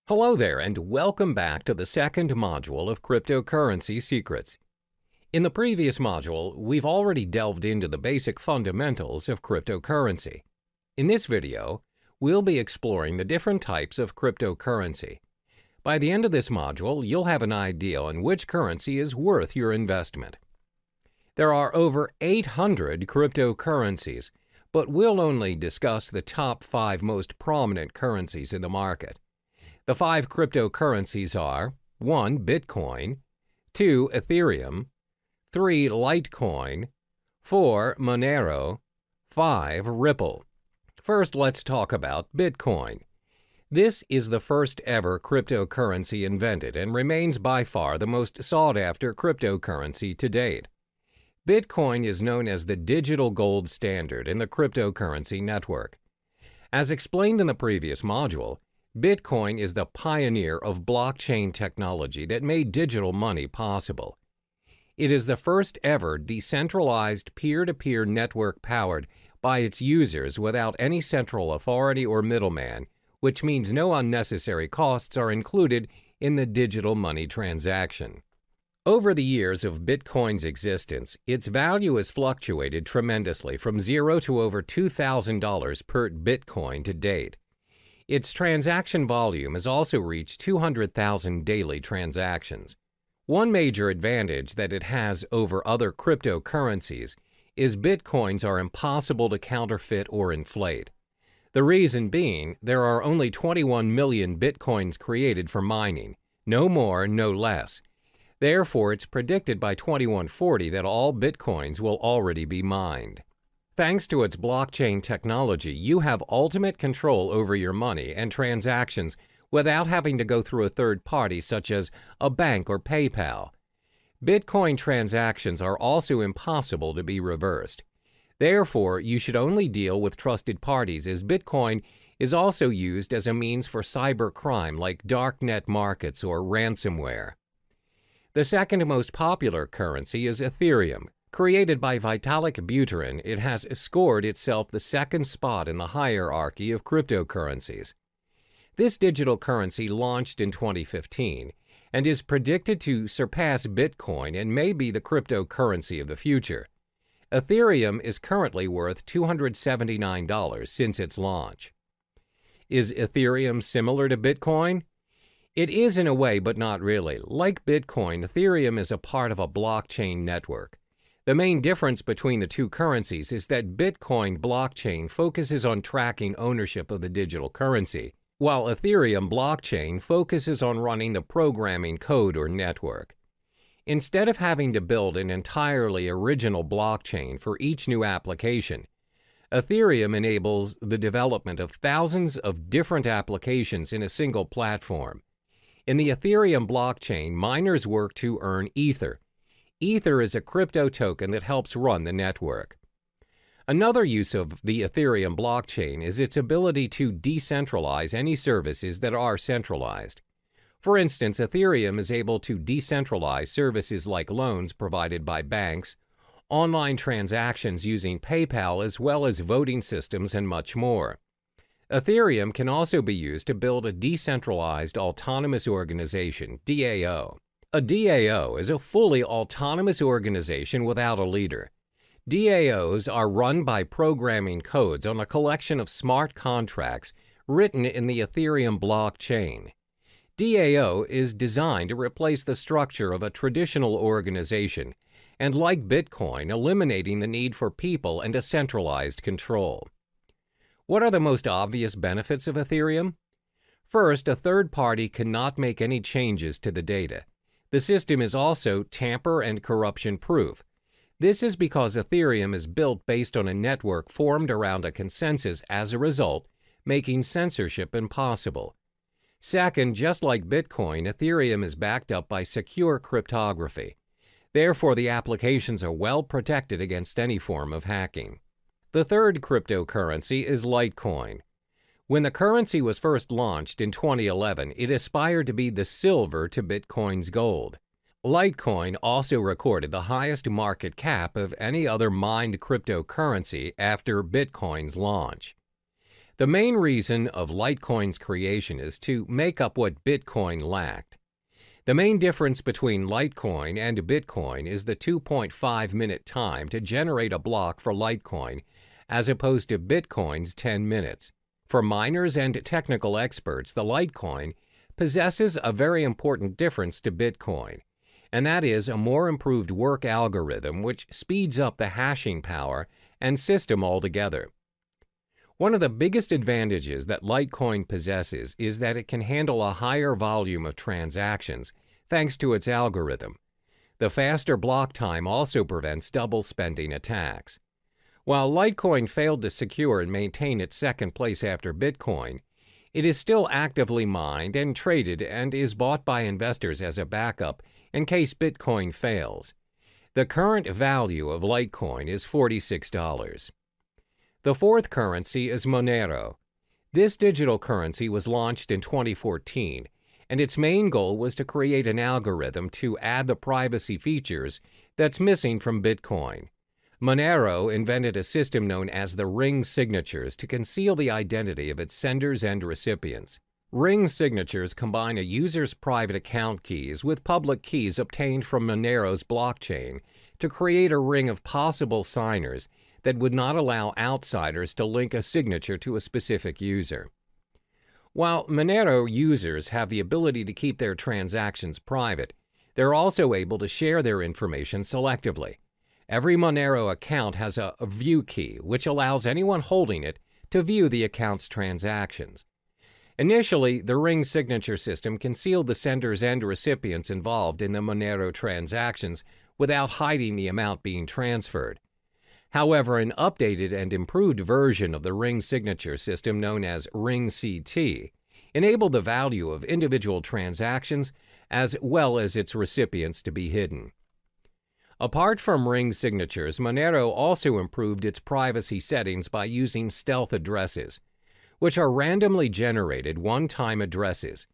Hello there, and welcome back to the second module of Cryptocurrency Secrets. In the previous module, we've already delved into the basic fundamentals of cryptocurrency. In this video, we'll be exploring the different types of cryptocurrency. By the end of this module, you'll have an idea on which currency is worth your investment. There are over 800 cryptocurrencies, but we'll only discuss the top 5 most prominent currencies in the market. The 5 cryptocurrencies are 1. Bitcoin, 2. Ethereum, 3. Litecoin, 4. Monero, 5. Ripple. First, let's talk about Bitcoin. This is the first ever cryptocurrency invented and remains by far the most sought-after cryptocurrency to date. Bitcoin is known as the digital gold standard in the cryptocurrency network. As explained in the previous module, Bitcoin is the pioneer of blockchain technology that made digital money possible. It is the first ever decentralized peer-to-peer network powered by its users without any central authority or middleman, which means no unnecessary costs are included in the digital money transaction. Over the years of Bitcoin's existence, its value has fluctuated tremendously from $0 to over $2,000 per Bitcoin to date. Its transaction volume has also reached 200,000 daily transactions. One major advantage that it has over other cryptocurrencies is Bitcoins are impossible to counterfeit or inflate. The reason being, there are only 21 million Bitcoins created for mining, no more, no less. Therefore, it's predicted by 2140 that all Bitcoins will already be mined. Thanks to its blockchain technology, you have ultimate control over your money and transactions without having to go through a third party such as a bank or PayPal. Bitcoin transactions are also impossible to be reversed. Therefore, you should only deal with trusted parties, as Bitcoin is also used as a means for cybercrime like darknet markets or ransomware. The second most popular currency is Ethereum. Created by Vitalik Buterin, it has scored itself the second spot in the hierarchy of cryptocurrencies. This digital currency launched in 2015 and is predicted to surpass Bitcoin and may be the cryptocurrency of the future. Ethereum is currently worth $279 since its launch. Is Ethereum similar to Bitcoin? It is in a way, but not really. Like Bitcoin, Ethereum is a part of a blockchain network. The main difference between the two currencies is that Bitcoin blockchain focuses on tracking ownership of the digital currency, while Ethereum blockchain focuses on running the programming code or network. Instead of having to build an entirely original blockchain for each new application, Ethereum enables the development of thousands of different applications in a single platform. In the Ethereum blockchain, miners work to earn Ether. Ether is a crypto token that helps run the network. Another use of the Ethereum blockchain is its ability to decentralize any services that are centralized. For instance, Ethereum is able to decentralize services like loans provided by banks, online transactions using PayPal, as well as voting systems and much more. Ethereum can also be used to build a decentralized autonomous organization, DAO. A DAO is a fully autonomous organization without a leader. DAOs are run by programming codes on a collection of smart contracts written in the Ethereum blockchain. DAO is designed to replace the structure of a traditional organization and, like Bitcoin, eliminating the need for people and a centralized control. What are the most obvious benefits of Ethereum? First, a third party cannot make any changes to the data. The system is also tamper and corruption proof. This is because Ethereum is built based on a network formed around a consensus, as a result, making censorship impossible. Second, just like Bitcoin, Ethereum is backed up by secure cryptography. Therefore, the applications are well protected against any form of hacking. The third cryptocurrency is Litecoin. When the currency was first launched in 2011, it aspired to be the silver to Bitcoin's gold. Litecoin also recorded the highest market cap of any other mined cryptocurrency after Bitcoin's launch. The main reason of Litecoin's creation is to make up what Bitcoin lacked. The main difference between Litecoin and Bitcoin is the 2.5-minute time to generate a block for Litecoin, as opposed to Bitcoin's 10 minutes. For miners and technical experts, the Litecoin possesses a very important difference to Bitcoin, and that is a more improved work algorithm which speeds up the hashing power and system altogether. One of the biggest advantages that Litecoin possesses is that it can handle a higher volume of transactions thanks to its algorithm. The faster block time also prevents double-spending attacks. While Litecoin failed to secure and maintain its second place after Bitcoin, it is still actively mined and traded and is bought by investors as a backup in case Bitcoin fails. The current value of Litecoin is $46. The fourth currency is Monero. This digital currency was launched in 2014, and its main goal was to create an algorithm to add the privacy features that's missing from Bitcoin. Monero invented a system known as the ring signatures to conceal the identity of its senders and recipients. Ring signatures combine a user's private account keys with public keys obtained from Monero's blockchain to create a ring of possible signers that would not allow outsiders to link a signature to a specific user. While Monero users have the ability to keep their transactions private, they're also able to share their information selectively. Every Monero account has a view key, which allows anyone holding it to view the account's transactions. Initially, the ring signature system concealed the senders and recipients involved in the Monero transactions without hiding the amount being transferred. However, an updated and improved version of the ring signature system known as Ring CT enabled the value of individual transactions as well as its recipients to be hidden. Apart from ring signatures, Monero also improved its privacy settings by using stealth addresses, which are randomly generated one-time addresses.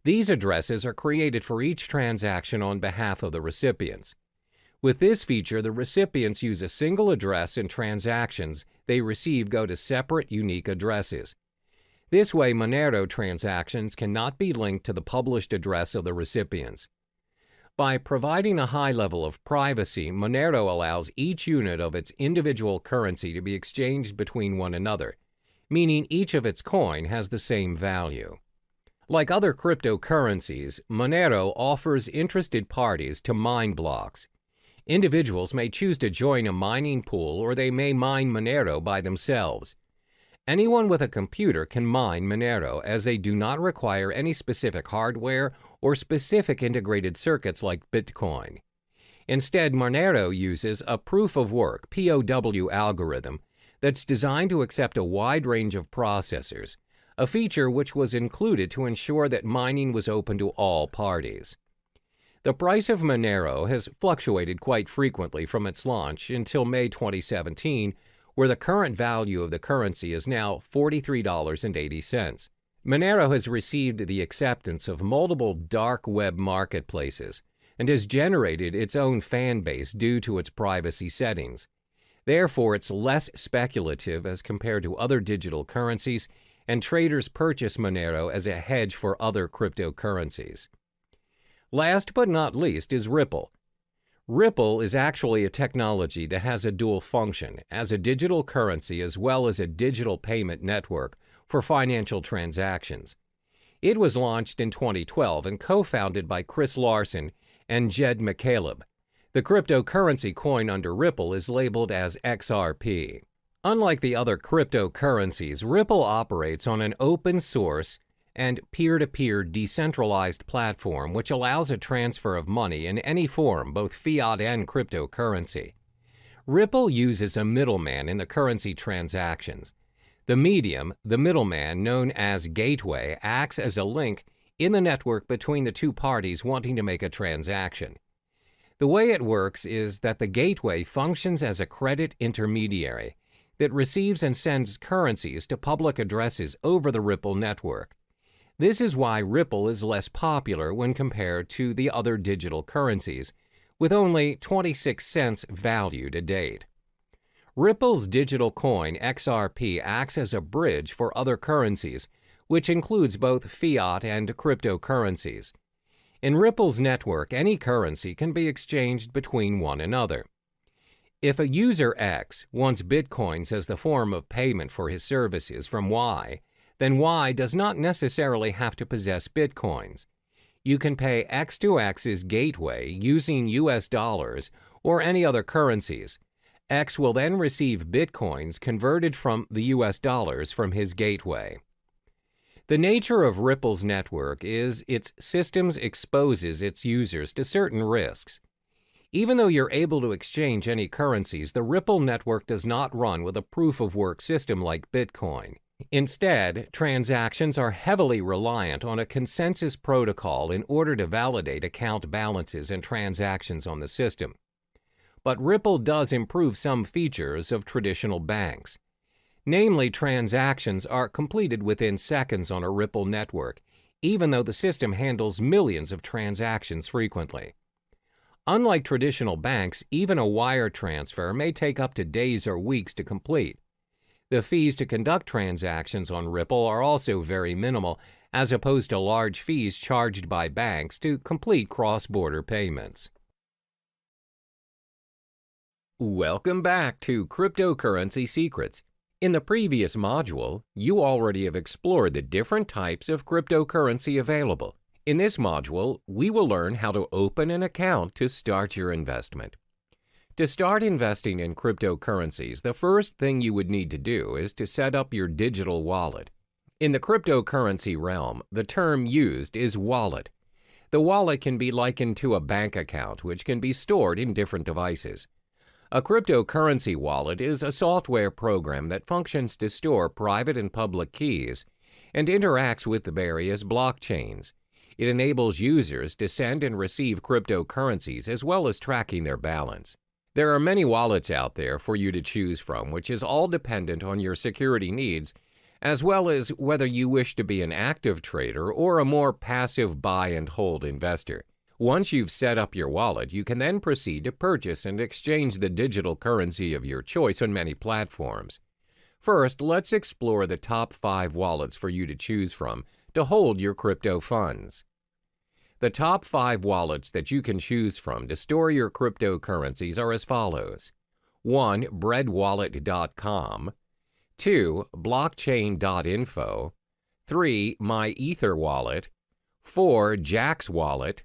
These addresses are created for each transaction on behalf of the recipients. With this feature, the recipients use a single address and transactions they receive go to separate, unique addresses. This way, Monero transactions cannot be linked to the published address of the recipients. By providing a high level of privacy, Monero allows each unit of its individual currency to be exchanged between one another, meaning each of its coin has the same value. Like other cryptocurrencies, Monero offers interested parties to mine blocks. Individuals may choose to join a mining pool, or they may mine Monero by themselves. Anyone with a computer can mine Monero, as they do not require any specific hardware or specific integrated circuits like Bitcoin. Instead, Monero uses a proof-of-work (POW) algorithm that's designed to accept a wide range of processors, a feature which was included to ensure that mining was open to all parties. The price of Monero has fluctuated quite frequently from its launch until May 2017, where the current value of the currency is now $43.80. Monero has received the acceptance of multiple dark web marketplaces and has generated its own fan base due to its privacy settings. Therefore, it's less speculative as compared to other digital currencies, and traders purchase Monero as a hedge for other cryptocurrencies. Last but not least is Ripple. Ripple is actually a technology that has a dual function as a digital currency as well as a digital payment network for financial transactions. It was launched in 2012 and co-founded by Chris Larsen and Jed McCaleb. The cryptocurrency coin under Ripple is labeled as XRP. Unlike the other cryptocurrencies, Ripple operates on an open source and peer-to-peer decentralized platform which allows a transfer of money in any form, both fiat and cryptocurrency. Ripple uses a middleman in the currency transactions. The medium, the middleman known as gateway, acts as a link in the network between the two parties wanting to make a transaction. The way it works is that the gateway functions as a credit intermediary that receives and sends currencies to public addresses over the Ripple network. This is why Ripple is less popular when compared to the other digital currencies, with only 26 cents value to date. Ripple's digital coin XRP acts as a bridge for other currencies, which includes both fiat and cryptocurrencies. In Ripple's network, any currency can be exchanged between one another. If a user X wants bitcoins as the form of payment for his services from Y, then Y does not necessarily have to possess bitcoins. You can pay X to X's gateway using US dollars or any other currencies. X will then receive bitcoins converted from the US dollars from his gateway. The nature of Ripple's network is its systems exposes its users to certain risks. Even though you're able to exchange any currencies, the Ripple network does not run with a proof-of-work system like Bitcoin. Instead, transactions are heavily reliant on a consensus protocol in order to validate account balances and transactions on the system. But Ripple does improve some features of traditional banks. Namely, transactions are completed within seconds on a Ripple network, even though the system handles millions of transactions frequently. Unlike traditional banks, even a wire transfer may take up to days or weeks to complete. The fees to conduct transactions on Ripple are also very minimal, as opposed to large fees charged by banks to complete cross-border payments. Welcome back to Cryptocurrency Secrets. In the previous module, you already have explored the different types of cryptocurrency available. In this module, we will learn how to open an account to start your investment. To start investing in cryptocurrencies, the first thing you would need to do is to set up your digital wallet. In the cryptocurrency realm, the term used is wallet. The wallet can be likened to a bank account, which can be stored in different devices. A cryptocurrency wallet is a software program that functions to store private and public keys and interacts with the various blockchains. It enables users to send and receive cryptocurrencies as well as tracking their balance. There are many wallets out there for you to choose from, which is all dependent on your security needs, as well as whether you wish to be an active trader or a more passive buy and hold investor. Once you've set up your wallet, you can then proceed to purchase and exchange the digital currency of your choice on many platforms. First, let's explore the top 5 wallets for you to choose from to hold your crypto funds. The top 5 wallets that you can choose from to store your cryptocurrencies are as follows. 1. breadwallet.com. 2. blockchain.info. 3. MyEtherWallet. 4. Jaxx Wallet.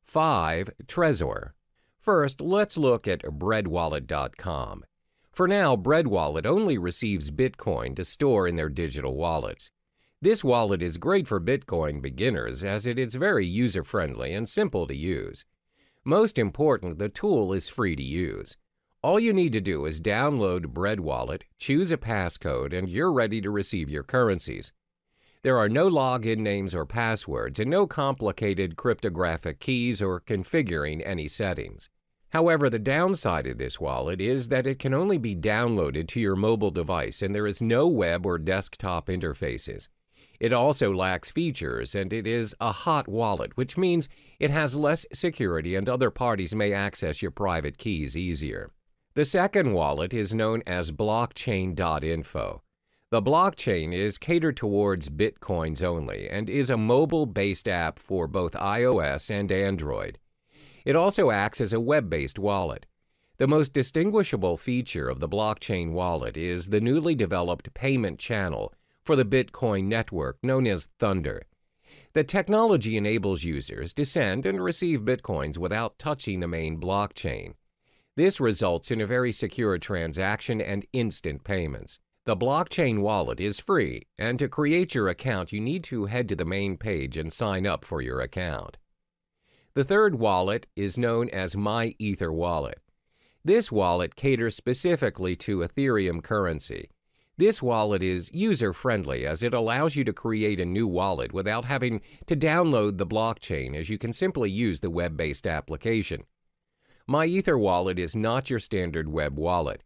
5. Trezor. First, let's look at breadwallet.com. For now, BreadWallet only receives Bitcoin to store in their digital wallets. This wallet is great for Bitcoin beginners as it is very user-friendly and simple to use. Most important, the tool is free to use. All you need to do is download BreadWallet, choose a passcode, and you're ready to receive your currencies. There are no login names or passwords and no complicated cryptographic keys or configuring any settings. However, the downside of this wallet is that it can only be downloaded to your mobile device and there is no web or desktop interfaces. It also lacks features and it is a hot wallet, which means it has less security and other parties may access your private keys easier. The second wallet is known as blockchain.info. The blockchain is catered towards Bitcoins only and is a mobile-based app for both iOS and Android. It also acts as a web-based wallet. The most distinguishable feature of the blockchain wallet is the newly developed payment channel for the Bitcoin network known as Thunder. The technology enables users to send and receive Bitcoins without touching the main blockchain. This results in a very secure transaction and instant payments. The blockchain wallet is free, and to create your account, you need to head to the main page and sign up for your account. The third wallet is known as MyEtherWallet. This wallet caters specifically to Ethereum currency. This wallet is user-friendly as it allows you to create a new wallet without having to download the blockchain, as you can simply use the web-based application. MyEtherWallet is not your standard web wallet.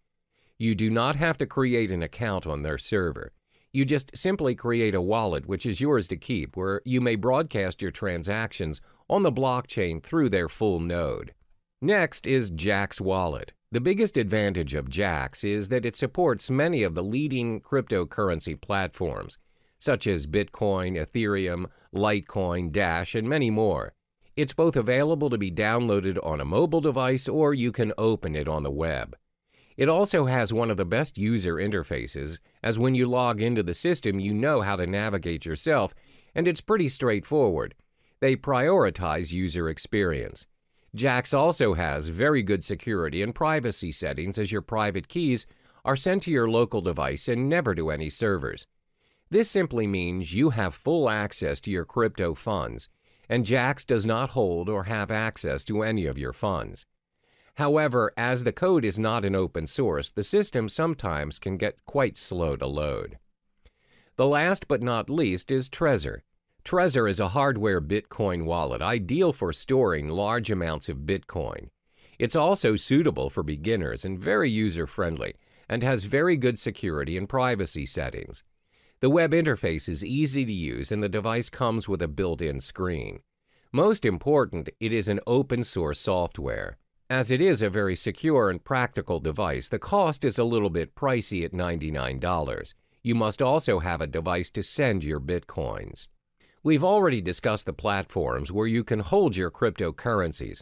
You do not have to create an account on their server. You just simply create a wallet which is yours to keep, where you may broadcast your transactions on the blockchain through their full node. Next is Jaxx Wallet. The biggest advantage of Jaxx is that it supports many of the leading cryptocurrency platforms, such as Bitcoin, Ethereum, Litecoin, Dash, and many more. It's both available to be downloaded on a mobile device or you can open it on the web. It also has one of the best user interfaces, as when you log into the system you know how to navigate yourself, and it's pretty straightforward. They prioritize user experience. Jaxx also has very good security and privacy settings, as your private keys are sent to your local device and never to any servers. This simply means you have full access to your crypto funds, and Jaxx does not hold or have access to any of your funds. However, as the code is not an open source, the system sometimes can get quite slow to load. The last but not least is Trezor. Trezor is a hardware Bitcoin wallet ideal for storing large amounts of Bitcoin. It's also suitable for beginners and very user-friendly, and has very good security and privacy settings. The web interface is easy to use and the device comes with a built-in screen. Most important, it is an open-source software. As it is a very secure and practical device, the cost is a little bit pricey at $99. You must also have a device to send your Bitcoins. We've already discussed the platforms where you can hold your cryptocurrencies.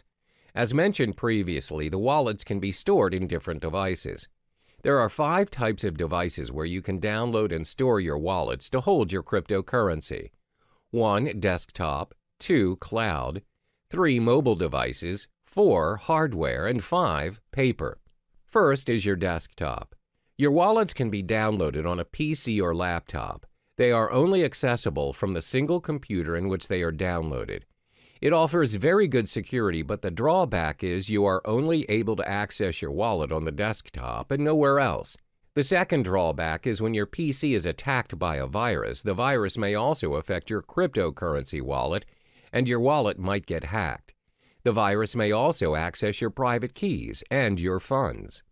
As mentioned previously, the wallets can be stored in different devices. There are 5 types of devices where you can download and store your wallets to hold your cryptocurrency. 1. Desktop, 2. Cloud, 3. Mobile devices, 4. Hardware, and 5. Paper. First is your desktop. Your wallets can be downloaded on a PC or laptop. They are only accessible from the single computer in which they are downloaded. It offers very good security, but the drawback is you are only able to access your wallet on the desktop and nowhere else. The second drawback is when your PC is attacked by a virus, the virus may also affect your cryptocurrency wallet, and your wallet might get hacked. The virus may also access your private keys and your funds.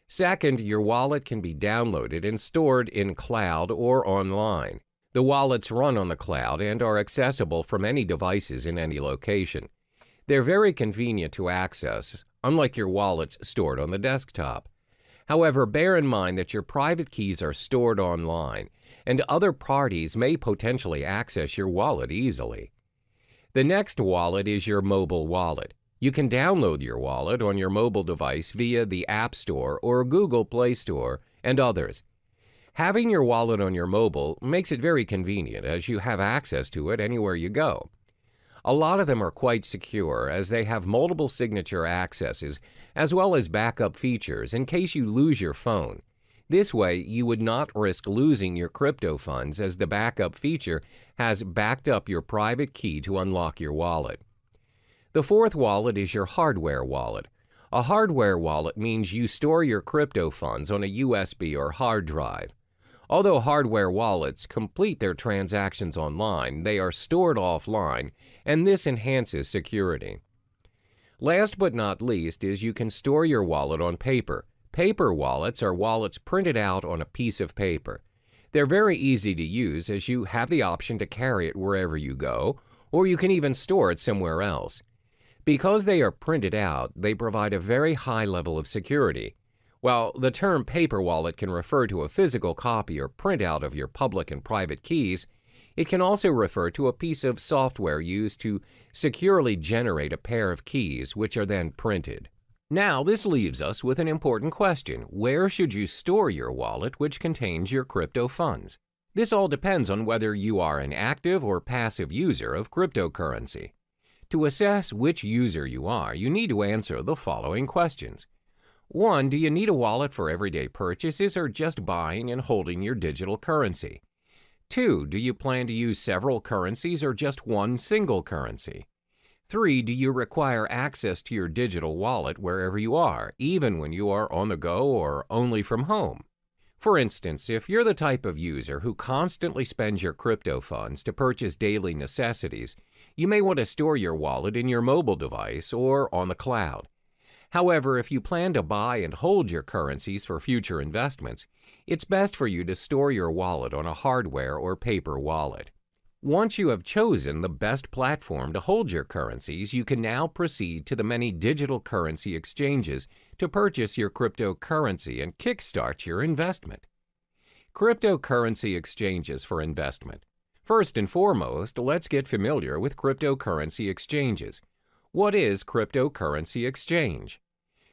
Second, your wallet can be downloaded and stored in cloud or online. The wallets run on the cloud and are accessible from any devices in any location. They're very convenient to access, unlike your wallets stored on the desktop. However, bear in mind that your private keys are stored online, and other parties may potentially access your wallet easily. The next wallet is your mobile wallet. You can download your wallet on your mobile device via the App Store or Google Play Store and others. Having your wallet on your mobile makes it very convenient, as you have access to it anywhere you go. A lot of them are quite secure, as they have multiple signature accesses as well as backup features in case you lose your phone. This way, you would not risk losing your crypto funds, as the backup feature has backed up your private key to unlock your wallet. The fourth wallet is your hardware wallet. A hardware wallet means you store your crypto funds on a USB or hard drive. Although hardware wallets complete their transactions online, they are stored offline, and this enhances security. Last but not least is you can store your wallet on paper. Paper wallets are wallets printed out on a piece of paper. They're very easy to use, as you have the option to carry it wherever you go, or you can even store it somewhere else. Because they are printed out, they provide a very high level of security. While the term paper wallet can refer to a physical copy or printout of your public and private keys, it can also refer to a piece of software used to securely generate a pair of keys, which are then printed. Now, this leaves us with an important question. Where should you store your wallet which contains your crypto funds? This all depends on whether you are an active or passive user of cryptocurrency. To assess which user you are, you need to answer the following questions. 1. Do you need a wallet for everyday purchases or just buying and holding your digital currency? 2. Do you plan to use several currencies or just one single currency? 3. Do you require access to your digital wallet wherever you are, even when you are on the go or only from home? For instance, if you're the type of user who constantly spends your crypto funds to purchase daily necessities, you may want to store your wallet in your mobile device or on the cloud. However, if you plan to buy and hold your currencies for future investments, it's best for you to store your wallet on a hardware or paper wallet. Once you have chosen the best platform to hold your currencies, you can now proceed to the many digital currency exchanges to purchase your cryptocurrency and kickstart your investment. Cryptocurrency exchanges for investment. First and foremost, let's get familiar with cryptocurrency exchanges. What is cryptocurrency exchange?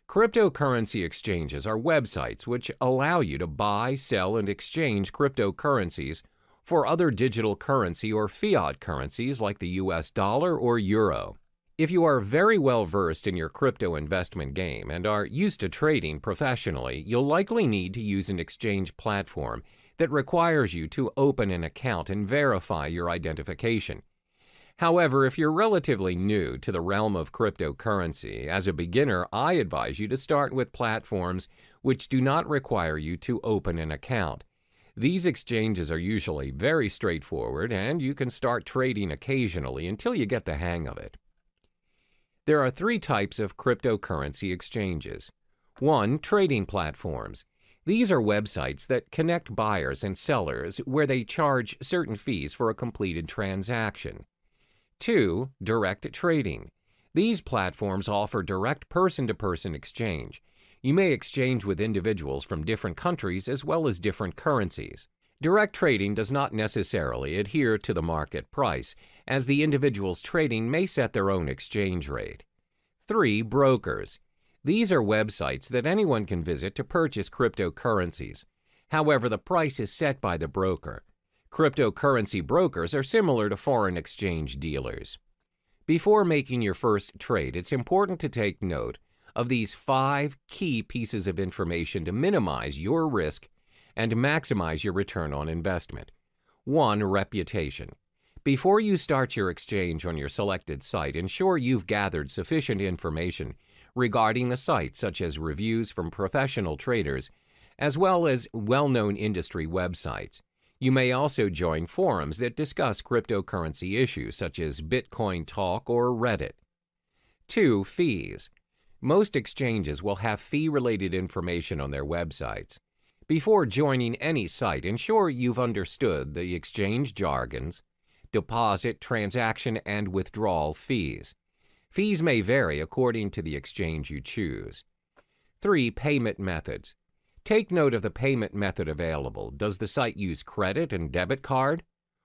Cryptocurrency exchanges are websites which allow you to buy, sell, and exchange cryptocurrencies for other digital currency or fiat currencies like the US dollar or euro. If you are very well versed in your crypto investment game and are used to trading professionally, you'll likely need to use an exchange platform that requires you to open an account and verify your identification. However, if you're relatively new to the realm of cryptocurrency, as a beginner, I advise you to start with platforms which do not require you to open an account. These exchanges are usually very straightforward, and you can start trading occasionally until you get the hang of it. There are three types of cryptocurrency exchanges. 1. Trading platforms. These are websites that connect buyers and sellers where they charge certain fees for a completed transaction. 2. Direct trading. These platforms offer direct person-to-person exchange. You may exchange with individuals from different countries as well as different currencies. Direct trading does not necessarily adhere to the market price, as the individuals trading may set their own exchange rate. 3. Brokers. These are websites that anyone can visit to purchase cryptocurrencies. However, the price is set by the broker. Cryptocurrency brokers are similar to foreign exchange dealers. Before making your first trade, it's important to take note of these 5 key pieces of information to minimize your risk and maximize your return on investment. 1. Reputation. Before you start your exchange on your selected site, ensure you've gathered sufficient information regarding the site, such as reviews from professional traders, as well as well-known industry websites. You may also join forums that discuss cryptocurrency issues, such as Bitcoin Talk or Reddit. 2. Fees. Most exchanges will have fee-related information on their websites. Before joining any site, ensure you've understood the exchange jargons, deposit, transaction, and withdrawal fees. Fees may vary according to the exchange you choose. 3. Payment methods. Take note of the payment method available. Does the site use credit and debit card,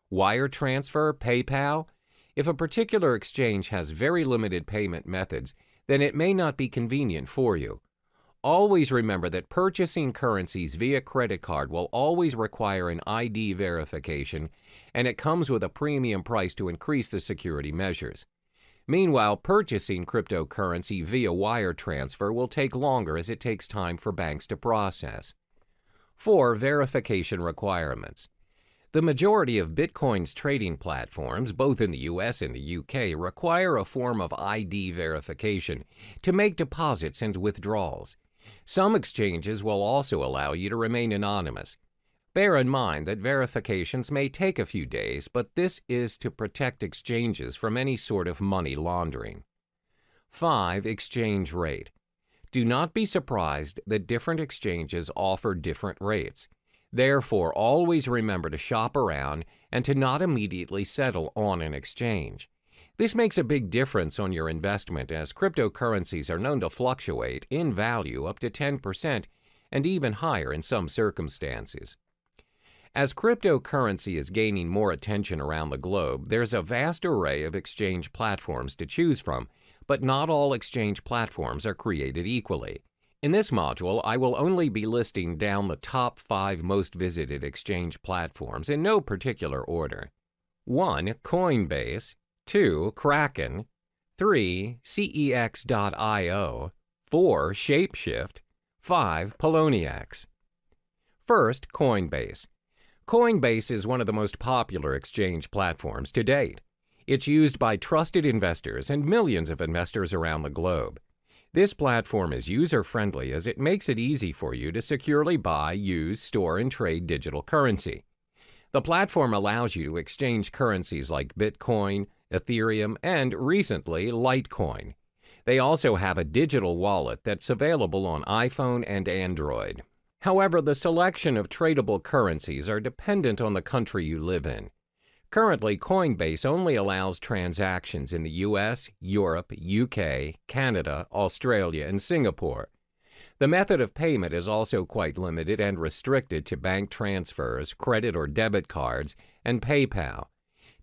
wire transfer, PayPal? If a particular exchange has very limited payment methods, then it may not be convenient for you. Always remember that purchasing currencies via credit card will always require an ID verification, and it comes with a premium price to increase the security measures. Meanwhile, purchasing cryptocurrency via wire transfer will take longer as it takes time for banks to process. 4. Verification requirements. The majority of Bitcoin's trading platforms, both in the US and the UK, require a form of ID verification to make deposits and withdrawals. Some exchanges will also allow you to remain anonymous. Bear in mind that verifications may take a few days, but this is to protect exchanges from any sort of money laundering. 5. Exchange rate. Do not be surprised that different exchanges offer different rates. Therefore, always remember to shop around and to not immediately settle on an exchange. This makes a big difference on your investment, as cryptocurrencies are known to fluctuate in value up to 10% and even higher in some circumstances. As cryptocurrency is gaining more attention around the globe, there's a vast array of exchange platforms to choose from, but not all exchange platforms are created equally. In this module, I will only be listing down the top 5 most visited exchange platforms in no particular order. 1. Coinbase. 2. Kraken. 3. CEX.io. 4. Shapeshift. 5. Poloniex. First, Coinbase. Coinbase is one of the most popular exchange platforms to date. It's used by trusted investors and millions of investors around the globe. This platform is user-friendly as it makes it easy for you to securely buy, use, store, and trade digital currency. The platform allows you to exchange currencies like Bitcoin, Ethereum, and recently, Litecoin. They also have a digital wallet that's available on iPhone and Android. However, the selection of tradable currencies are dependent on the country you live in. Currently, Coinbase only allows transactions in the US, Europe, UK, Canada, Australia, and Singapore. The method of payment is also quite limited and restricted to bank transfers, credit or debit cards, and PayPal.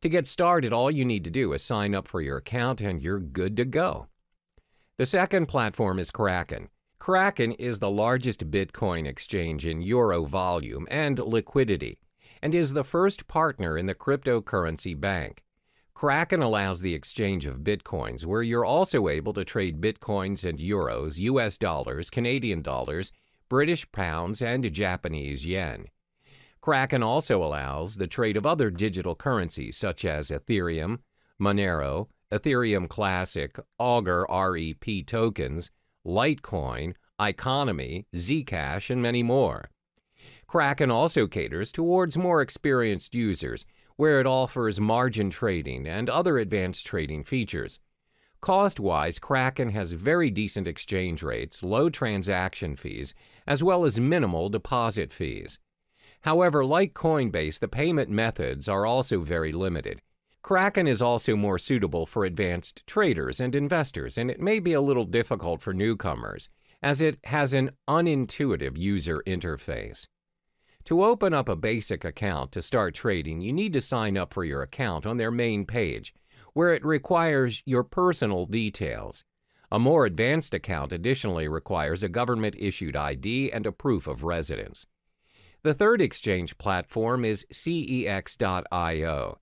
To get started, all you need to do is sign up for your account and you're good to go. The second platform is Kraken. Kraken is the largest Bitcoin exchange in euro volume and liquidity, and is the first partner in the cryptocurrency bank. Kraken allows the exchange of bitcoins, where you're also able to trade bitcoins and euros, US dollars, Canadian dollars, British pounds, and Japanese yen. Kraken also allows the trade of other digital currencies such as Ethereum, Monero, Ethereum Classic, Augur REP tokens, Litecoin, Economy, Zcash, and many more. Kraken also caters towards more experienced users, where it offers margin trading and other advanced trading features. Cost-wise, Kraken has very decent exchange rates, low transaction fees, as well as minimal deposit fees. However, like Coinbase, the payment methods are also very limited. Kraken is also more suitable for advanced traders and investors, and it may be a little difficult for newcomers, as it has an unintuitive user interface. To open up a basic account to start trading, you need to sign up for your account on their main page, where it requires your personal details. A more advanced account additionally requires a government-issued ID and a proof of residence. The third exchange platform is CEX.io.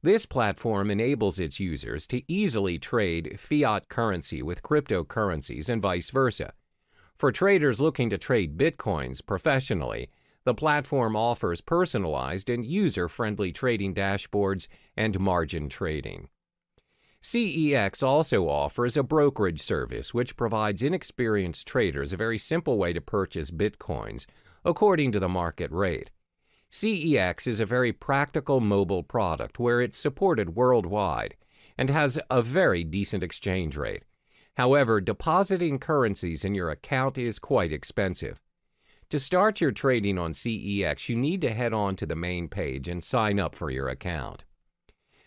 This platform enables its users to easily trade fiat currency with cryptocurrencies and vice versa. For traders looking to trade bitcoins professionally, the platform offers personalized and user-friendly trading dashboards and margin trading. CEX also offers a brokerage service which provides inexperienced traders a very simple way to purchase bitcoins according to the market rate. CEX is a very practical mobile product where it's supported worldwide and has a very decent exchange rate. However, depositing currencies in your account is quite expensive. To start your trading on CEX, you need to head on to the main page and sign up for your account.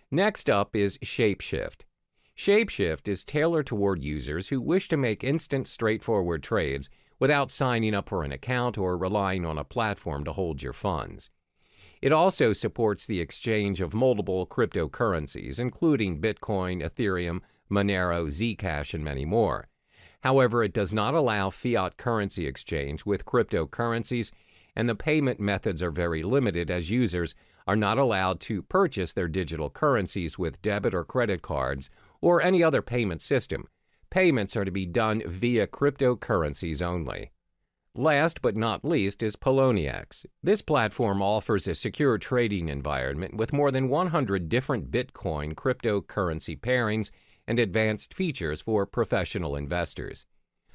Next up is Shapeshift. Shapeshift is tailored toward users who wish to make instant, straightforward trades without signing up for an account or relying on a platform to hold your funds. It also supports the exchange of multiple cryptocurrencies, including Bitcoin, Ethereum, Monero, Zcash, and many more. However, it does not allow fiat currency exchange with cryptocurrencies, and the payment methods are very limited as users are not allowed to purchase their digital currencies with debit or credit cards or any other payment system. Payments are to be done via cryptocurrencies only. Last but not least is Poloniex. This platform offers a secure trading environment with more than 100 different Bitcoin cryptocurrency pairings and advanced features for professional investors.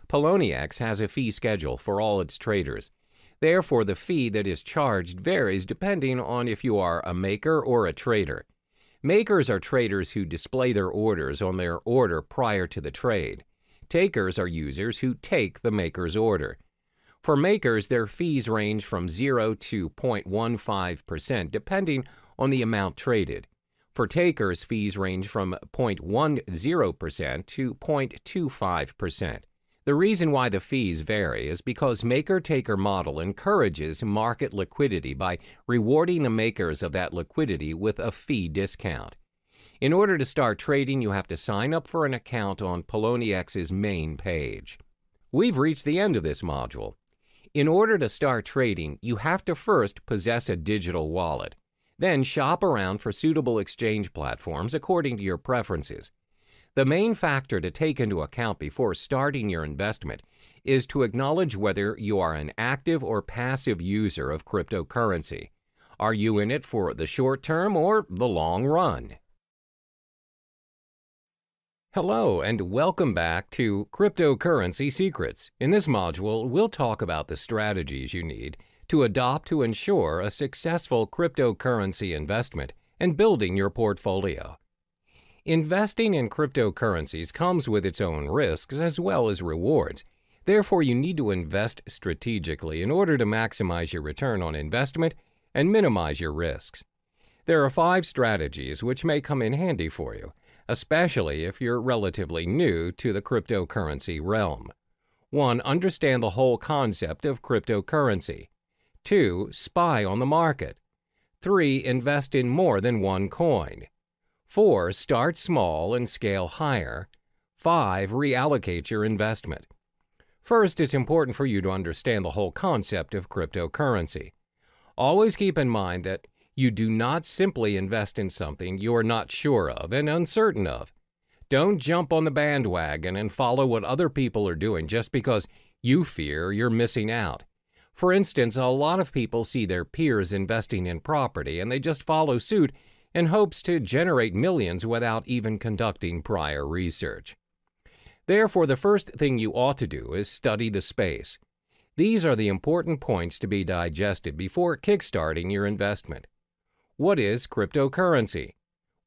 Poloniex has a fee schedule for all its traders. Therefore, the fee that is charged varies depending on if you are a maker or a trader. Makers are traders who display their orders on their order prior to the trade. Takers are users who take the maker's order. For makers, their fees range from 0 to 0.15% depending on the amount traded. For takers, fees range from 0.10% to 0.25%. The reason why the fees vary is because maker-taker model encourages market liquidity by rewarding the makers of that liquidity with a fee discount. In order to start trading, you have to sign up for an account on PolonieX's main page. We've reached the end of this module. In order to start trading, you have to first possess a digital wallet. Then shop around for suitable exchange platforms according to your preferences. The main factor to take into account before starting your investment is to acknowledge whether you are an active or passive user of cryptocurrency. Are you in it for the short term or the long run? Hello and welcome back to Cryptocurrency Secrets. In this module, we'll talk about the strategies you need to adopt to ensure a successful cryptocurrency investment and building your portfolio. Investing in cryptocurrencies comes with its own risks as well as rewards. Therefore, you need to invest strategically in order to maximize your return on investment and minimize your risks. There are 5 strategies which may come in handy for you, especially if you're relatively new to the cryptocurrency realm. 1. Understand the whole concept of cryptocurrency. 2. Spy on the market. 3. Invest in more than one coin. 4. Start small and scale higher. 5. Reallocate your investment. First, it's important for you to understand the whole concept of cryptocurrency. Always keep in mind that you do not simply invest in something you are not sure of and uncertain of. Don't jump on the bandwagon and follow what other people are doing just because you fear you're missing out. For instance, a lot of people see their peers investing in property and they just follow suit in hopes to generate millions without even conducting prior research. Therefore, the first thing you ought to do is study the space. These are the important points to be digested before kickstarting your investment. What is cryptocurrency?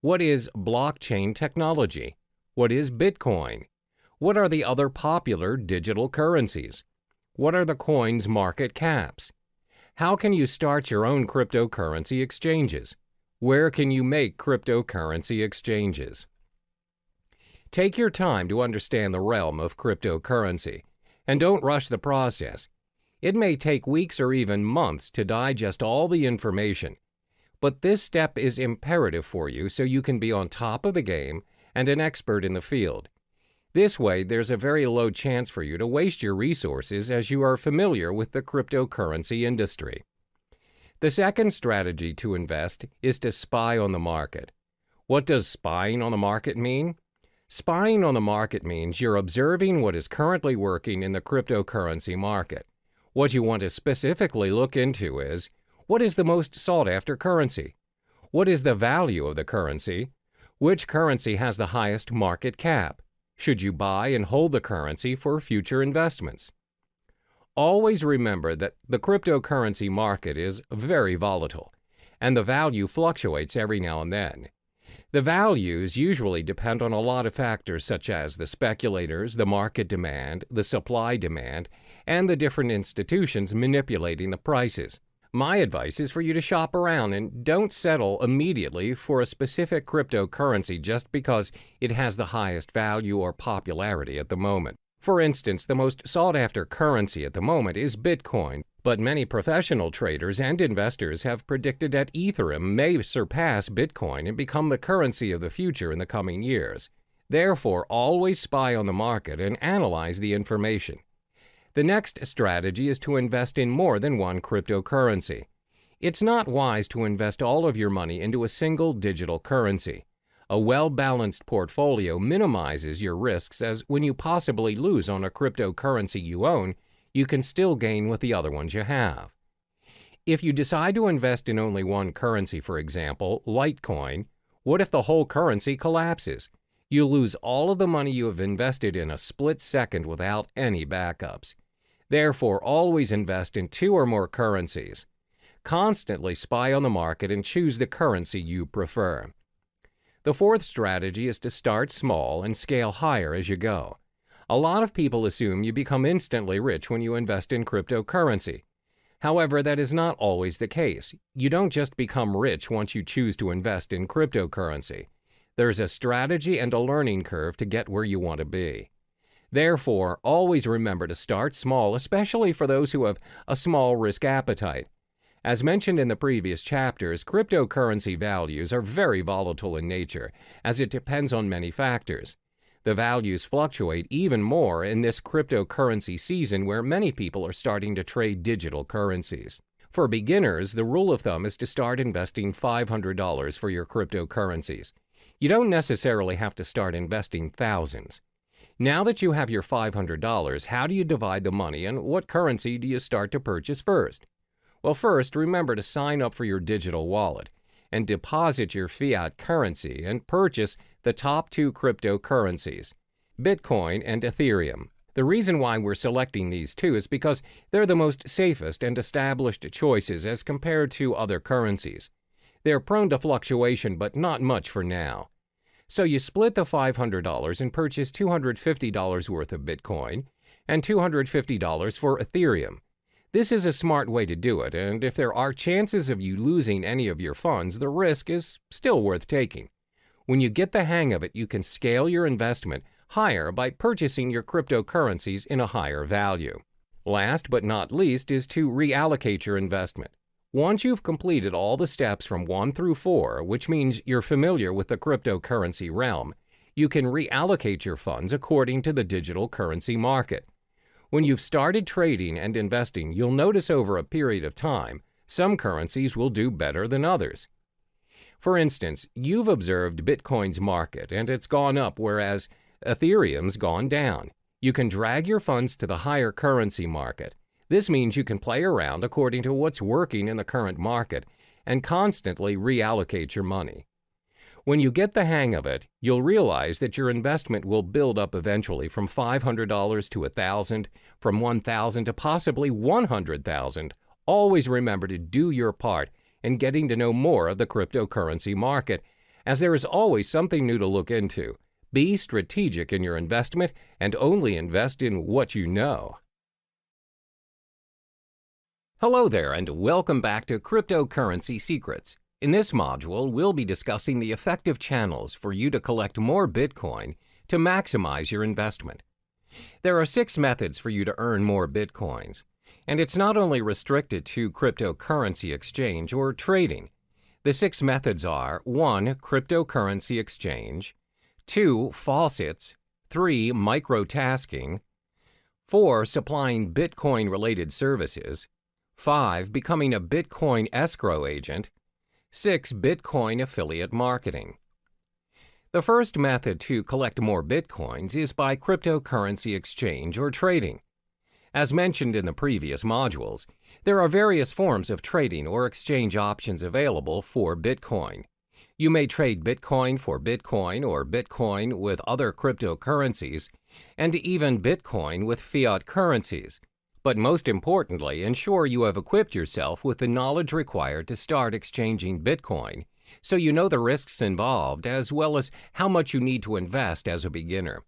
What is blockchain technology? What is Bitcoin? What are the other popular digital currencies? What are the coins' market caps? How can you start your own cryptocurrency exchanges? Where can you make cryptocurrency exchanges? Take your time to understand the realm of cryptocurrency, and don't rush the process. It may take weeks or even months to digest all the information, but this step is imperative for you so you can be on top of the game and an expert in the field. This way, there's a very low chance for you to waste your resources as you are familiar with the cryptocurrency industry. The second strategy to invest is to spy on the market. What does spying on the market mean? Spying on the market means you're observing what is currently working in the cryptocurrency market. What you want to specifically look into is, what is the most sought-after currency? What is the value of the currency? Which currency has the highest market cap? Should you buy and hold the currency for future investments? Always remember that the cryptocurrency market is very volatile, and the value fluctuates every now and then. The values usually depend on a lot of factors such as the speculators, the market demand, the supply demand, and the different institutions manipulating the prices. My advice is for you to shop around and don't settle immediately for a specific cryptocurrency just because it has the highest value or popularity at the moment. For instance, the most sought-after currency at the moment is Bitcoin, but many professional traders and investors have predicted that Ethereum may surpass Bitcoin and become the currency of the future in the coming years. Therefore, always spy on the market and analyze the information. The next strategy is to invest in more than one cryptocurrency. It's not wise to invest all of your money into a single digital currency. A well-balanced portfolio minimizes your risks, as when you possibly lose on a cryptocurrency you own, you can still gain with the other ones you have. If you decide to invest in only one currency, for example, Litecoin, what if the whole currency collapses? You'll lose all of the money you have invested in a split second without any backups. Therefore, always invest in 2 or more currencies. Constantly spy on the market and choose the currency you prefer. The fourth strategy is to start small and scale higher as you go. A lot of people assume you become instantly rich when you invest in cryptocurrency. However, that is not always the case. You don't just become rich once you choose to invest in cryptocurrency. There's a strategy and a learning curve to get where you want to be. Therefore, always remember to start small, especially for those who have a small risk appetite. As mentioned in the previous chapters, cryptocurrency values are very volatile in nature, as it depends on many factors. The values fluctuate even more in this cryptocurrency season where many people are starting to trade digital currencies. For beginners, the rule of thumb is to start investing $500 for your cryptocurrencies. You don't necessarily have to start investing thousands. Now that you have your $500, how do you divide the money and what currency do you start to purchase first? Well, first, remember to sign up for your digital wallet and deposit your fiat currency and purchase the top 2 cryptocurrencies, Bitcoin and Ethereum. The reason why we're selecting these 2 is because they're the most safest and established choices as compared to other currencies. They're prone to fluctuation, but not much for now. So you split the $500 and purchase $250 worth of Bitcoin and $250 for Ethereum. This is a smart way to do it, and if there are chances of you losing any of your funds, the risk is still worth taking. When you get the hang of it, you can scale your investment higher by purchasing your cryptocurrencies in a higher value. Last but not least is to reallocate your investment. Once you've completed all the steps from 1 through 4, which means you're familiar with the cryptocurrency realm, you can reallocate your funds according to the digital currency market. When you've started trading and investing, you'll notice over a period of time, some currencies will do better than others. For instance, you've observed Bitcoin's market and it's gone up, whereas Ethereum's gone down. You can drag your funds to the higher currency market. This means you can play around according to what's working in the current market and constantly reallocate your money. When you get the hang of it, you'll realize that your investment will build up eventually from $500 to $1,000, from $1,000 to possibly $100,000. Always remember to do your part in getting to know more of the cryptocurrency market, as there is always something new to look into. Be strategic in your investment and only invest in what you know. Hello there, and welcome back to Cryptocurrency Secrets. In this module, we'll be discussing the effective channels for you to collect more Bitcoin to maximize your investment. There are 6 methods for you to earn more Bitcoins, and it's not only restricted to cryptocurrency exchange or trading. The 6 methods are 1. Cryptocurrency exchange, 2. Faucets, 3. Microtasking, 4. Supplying Bitcoin-related services, 5. Becoming a Bitcoin escrow agent, 6. Bitcoin affiliate marketing. The first method to collect more Bitcoins is by cryptocurrency exchange or trading. As mentioned in the previous modules, there are various forms of trading or exchange options available for Bitcoin. You may trade Bitcoin for Bitcoin or Bitcoin with other cryptocurrencies, and even Bitcoin with fiat currencies. But most importantly, ensure you have equipped yourself with the knowledge required to start exchanging Bitcoin, so you know the risks involved as well as how much you need to invest as a beginner.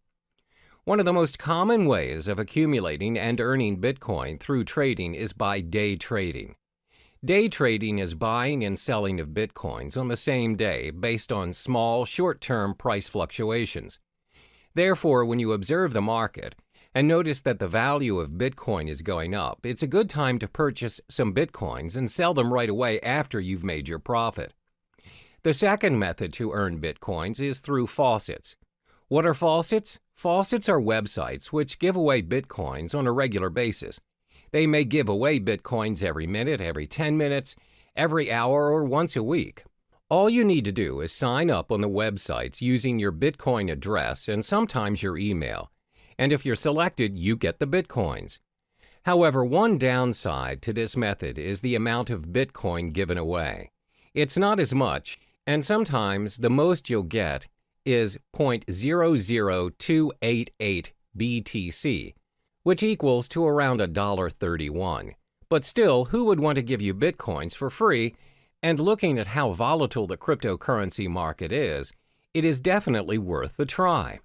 One of the most common ways of accumulating and earning Bitcoin through trading is by day trading. Day trading is buying and selling of Bitcoins on the same day based on small, short-term price fluctuations. Therefore, when you observe the market and notice that the value of Bitcoin is going up, it's a good time to purchase some Bitcoins and sell them right away after you've made your profit. The second method to earn Bitcoins is through faucets. What are faucets? Faucets are websites which give away Bitcoins on a regular basis. They may give away Bitcoins every minute, every 10 minutes, every hour, or once a week. All you need to do is sign up on the websites using your Bitcoin address and sometimes your email. And if you're selected, you get the Bitcoins. However, one downside to this method is the amount of Bitcoin given away. It's not as much, and sometimes the most you'll get is 0.00288 BTC, which equals to around $1.31. But still, who would want to give you Bitcoins for free? And looking at how volatile the cryptocurrency market is, it is definitely worth the try.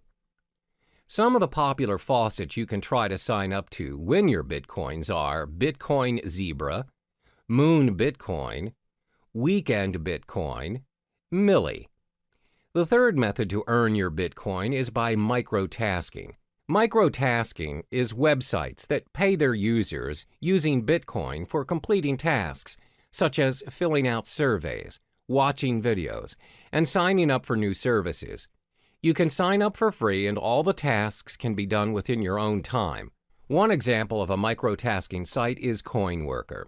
Some of the popular faucets you can try to sign up to win your Bitcoins are Bitcoin Zebra, Moon Bitcoin, Weekend Bitcoin, Milli. The third method to earn your Bitcoin is by microtasking. Microtasking is websites that pay their users using Bitcoin for completing tasks, such as filling out surveys, watching videos, and signing up for new services. You can sign up for free and all the tasks can be done within your own time. One example of a microtasking site is CoinWorker.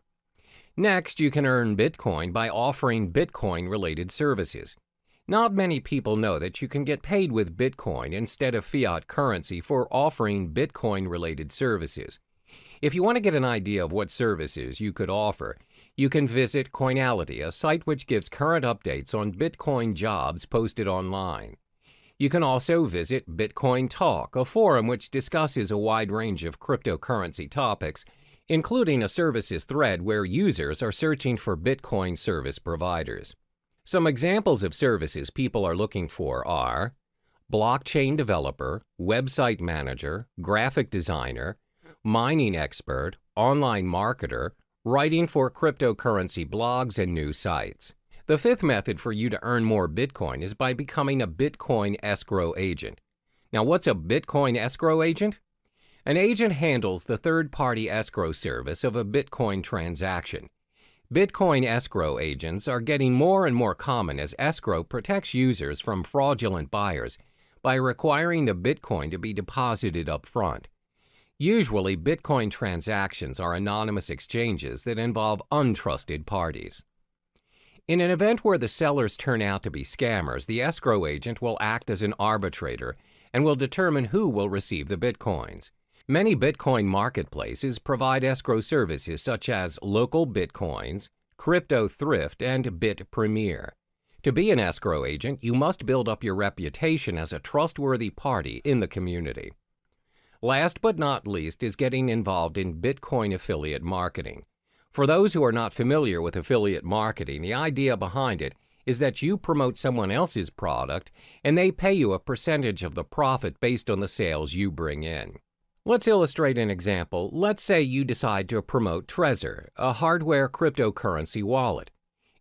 Next, you can earn Bitcoin by offering Bitcoin-related services. Not many people know that you can get paid with Bitcoin instead of fiat currency for offering Bitcoin-related services. If you want to get an idea of what services you could offer, you can visit Coinality, a site which gives current updates on Bitcoin jobs posted online. You can also visit Bitcoin Talk, a forum which discusses a wide range of cryptocurrency topics, including a services thread where users are searching for Bitcoin service providers. Some examples of services people are looking for are blockchain developer, website manager, graphic designer, mining expert, online marketer, writing for cryptocurrency blogs and news sites. The fifth method for you to earn more Bitcoin is by becoming a Bitcoin escrow agent. Now, what's a Bitcoin escrow agent? An agent handles the third-party escrow service of a Bitcoin transaction. Bitcoin escrow agents are getting more and more common as escrow protects users from fraudulent buyers by requiring the Bitcoin to be deposited up front. Usually, Bitcoin transactions are anonymous exchanges that involve untrusted parties. In an event where the sellers turn out to be scammers, the escrow agent will act as an arbitrator and will determine who will receive the Bitcoins. Many Bitcoin marketplaces provide escrow services such as Local Bitcoins, Crypto Thrift, and Bit Premier. To be an escrow agent, you must build up your reputation as a trustworthy party in the community. Last but not least is getting involved in Bitcoin affiliate marketing. For those who are not familiar with affiliate marketing, the idea behind it is that you promote someone else's product and they pay you a percentage of the profit based on the sales you bring in. Let's illustrate an example. Let's say you decide to promote Trezor, a hardware cryptocurrency wallet.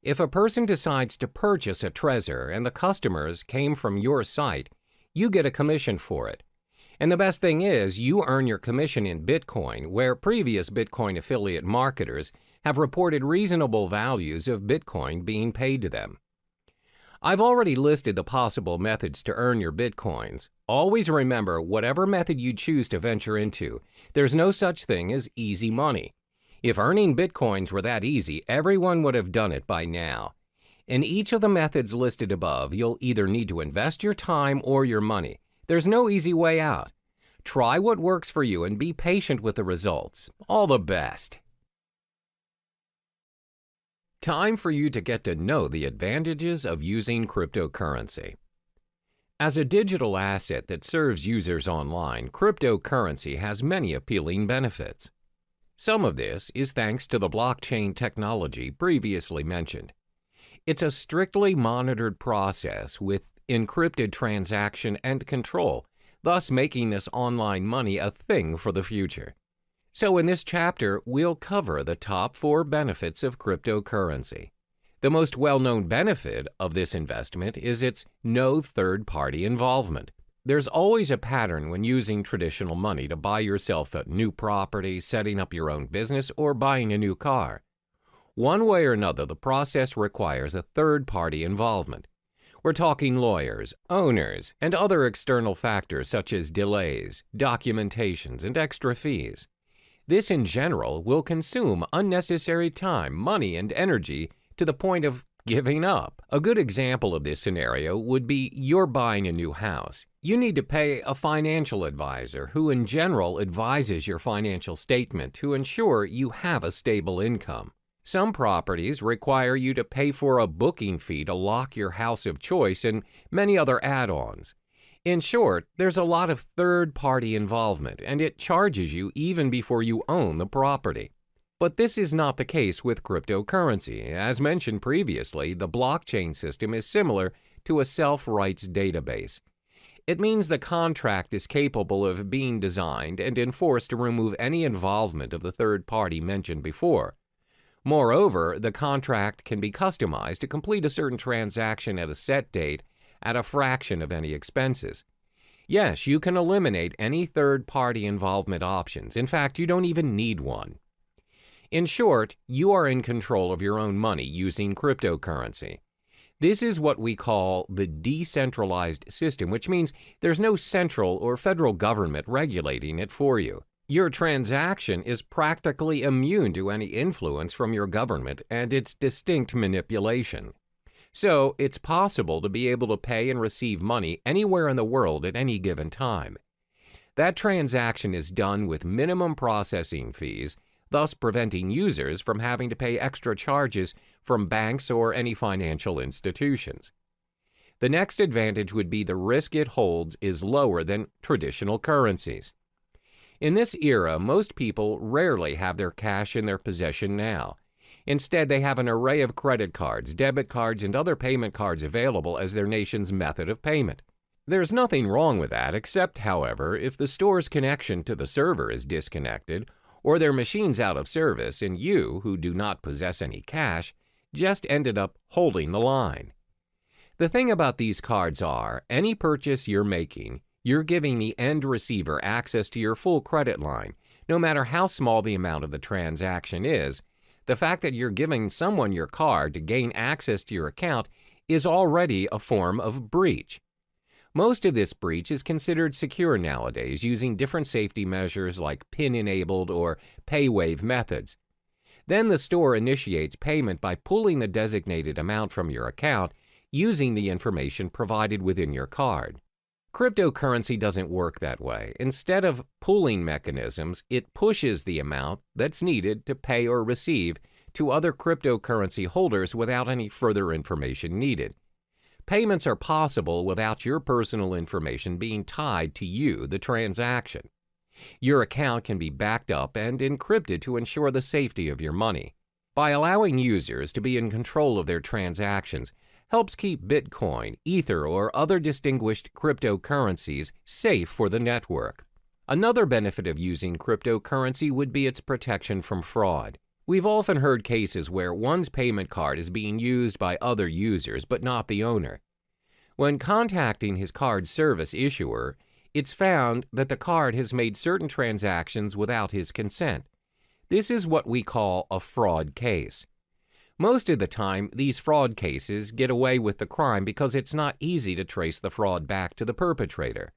If a person decides to purchase a Trezor and the customers came from your site, you get a commission for it. And the best thing is, you earn your commission in Bitcoin, where previous Bitcoin affiliate marketers have reported reasonable values of Bitcoin being paid to them. I've already listed the possible methods to earn your Bitcoins. Always remember, whatever method you choose to venture into, there's no such thing as easy money. If earning Bitcoins were that easy, everyone would have done it by now. In each of the methods listed above, you'll either need to invest your time or your money. There's no easy way out. Try what works for you and be patient with the results. All the best. Time for you to get to know the advantages of using cryptocurrency. As a digital asset that serves users online, cryptocurrency has many appealing benefits. Some of this is thanks to the blockchain technology previously mentioned. It's a strictly monitored process with encrypted transaction and control, thus making this online money a thing for the future. So in this chapter, we'll cover the top 4 benefits of cryptocurrency. The most well-known benefit of this investment is its no third-party involvement. There's always a pattern when using traditional money to buy yourself a new property, setting up your own business, or buying a new car. One way or another, the process requires a third-party involvement. We're talking lawyers, owners, and other external factors such as delays, documentations, and extra fees. This, in general, will consume unnecessary time, money, and energy to the point of giving up. A good example of this scenario would be you're buying a new house. You need to pay a financial advisor who, in general, advises your financial statement to ensure you have a stable income. Some properties require you to pay for a booking fee to lock your house of choice and many other add-ons. In short, there's a lot of third-party involvement, and it charges you even before you own the property. But this is not the case with cryptocurrency. As mentioned previously, the blockchain system is similar to a self-rights database. It means the contract is capable of being designed and enforced to remove any involvement of the third party mentioned before. Moreover, the contract can be customized to complete a certain transaction at a set date at a fraction of any expenses. Yes, you can eliminate any third-party involvement options. In fact, you don't even need one. In short, you are in control of your own money using cryptocurrency. This is what we call the decentralized system, which means there's no central or federal government regulating it for you. Your transaction is practically immune to any influence from your government and its distinct manipulation. So, it's possible to be able to pay and receive money anywhere in the world at any given time. That transaction is done with minimum processing fees, thus preventing users from having to pay extra charges from banks or any financial institutions. The next advantage would be the risk it holds is lower than traditional currencies. In this era, most people rarely have their cash in their possession now. Instead, they have an array of credit cards, debit cards, and other payment cards available as their nation's method of payment. There's nothing wrong with that, except, however, if the store's connection to the server is disconnected or their machine's out of service and you, who do not possess any cash, just ended up holding the line. The thing about these cards are, any purchase you're making, you're giving the end receiver access to your full credit line, no matter how small the amount of the transaction is. The fact that you're giving someone your card to gain access to your account is already a form of breach. Most of this breach is considered secure nowadays using different safety measures like PIN-enabled or pay-wave methods. Then the store initiates payment by pulling the designated amount from your account using the information provided within your card. Cryptocurrency doesn't work that way. Instead of pulling mechanisms, it pushes the amount that's needed to pay or receive to other cryptocurrency holders without any further information needed. Payments are possible without your personal information being tied to you, the transaction. Your account can be backed up and encrypted to ensure the safety of your money. By allowing users to be in control of their transactions, helps keep Bitcoin, Ether, or other distinguished cryptocurrencies safe for the network. Another benefit of using cryptocurrency would be its protection from fraud. We've often heard cases where one's payment card is being used by other users but not the owner. When contacting his card's service issuer, it's found that the card has made certain transactions without his consent. This is what we call a fraud case. Most of the time, these fraud cases get away with the crime because it's not easy to trace the fraud back to the perpetrator.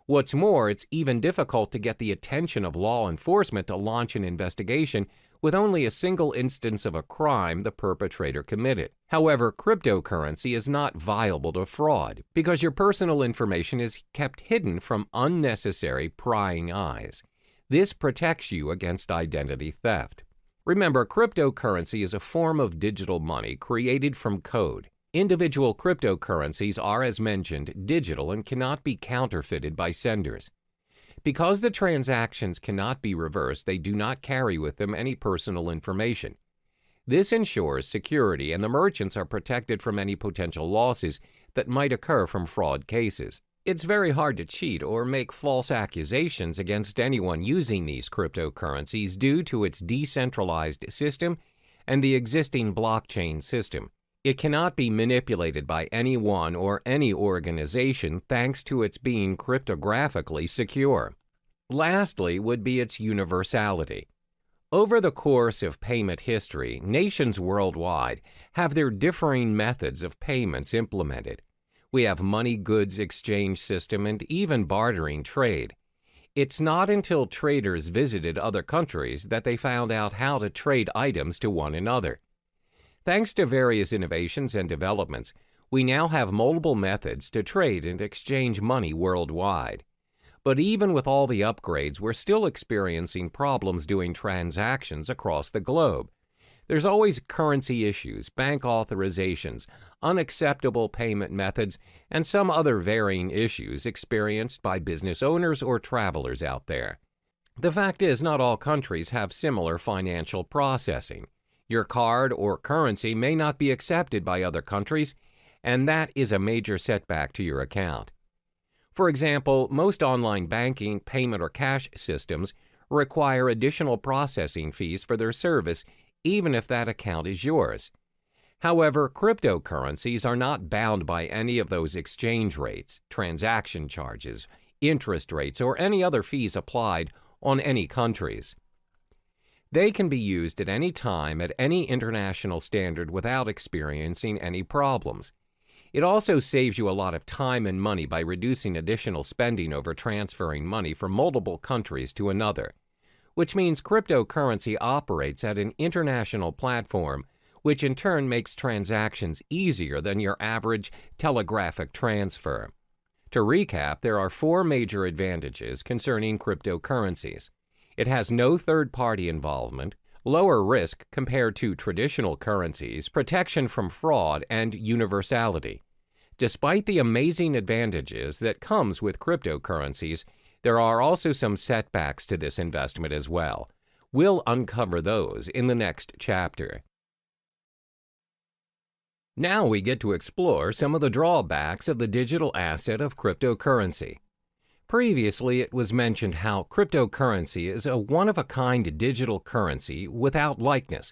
What's more, it's even difficult to get the attention of law enforcement to launch an investigation with only a single instance of a crime the perpetrator committed. However, cryptocurrency is not viable to fraud because your personal information is kept hidden from unnecessary prying eyes. This protects you against identity theft. Remember, cryptocurrency is a form of digital money created from code. Individual cryptocurrencies are, as mentioned, digital and cannot be counterfeited by senders. Because the transactions cannot be reversed, they do not carry with them any personal information. This ensures security, and the merchants are protected from any potential losses that might occur from fraud cases. It's very hard to cheat or make false accusations against anyone using these cryptocurrencies due to its decentralized system and the existing blockchain system. It cannot be manipulated by anyone or any organization thanks to its being cryptographically secure. Lastly would be its universality. Over the course of payment history, nations worldwide have their differing methods of payments implemented. We have money goods exchange system and even bartering trade. It's not until traders visited other countries that they found out how to trade items to one another. Thanks to various innovations and developments, we now have multiple methods to trade and exchange money worldwide. But even with all the upgrades, we're still experiencing problems doing transactions across the globe. There's always currency issues, bank authorizations, unacceptable payment methods, and some other varying issues experienced by business owners or travelers out there. The fact is, not all countries have similar financial processing. Your card or currency may not be accepted by other countries, and that is a major setback to your account. For example, most online banking, payment, or cash systems require additional processing fees for their service, even if that account is yours. However, cryptocurrencies are not bound by any of those exchange rates, transaction charges, interest rates, or any other fees applied on any countries. They can be used at any time at any international standard without experiencing any problems. It also saves you a lot of time and money by reducing additional spending over transferring money from multiple countries to another, which means cryptocurrency operates at an international platform, which in turn makes transactions easier than your average telegraphic transfer. To recap, there are 4 major advantages concerning cryptocurrencies. It has no third-party involvement, lower risk compared to traditional currencies, protection from fraud, and universality. Despite the amazing advantages that comes with cryptocurrencies, there are also some setbacks to this investment as well. We'll uncover those in the next chapter. Now we get to explore some of the drawbacks of the digital asset of cryptocurrency. Previously, it was mentioned how cryptocurrency is a one-of-a-kind digital currency without likeness,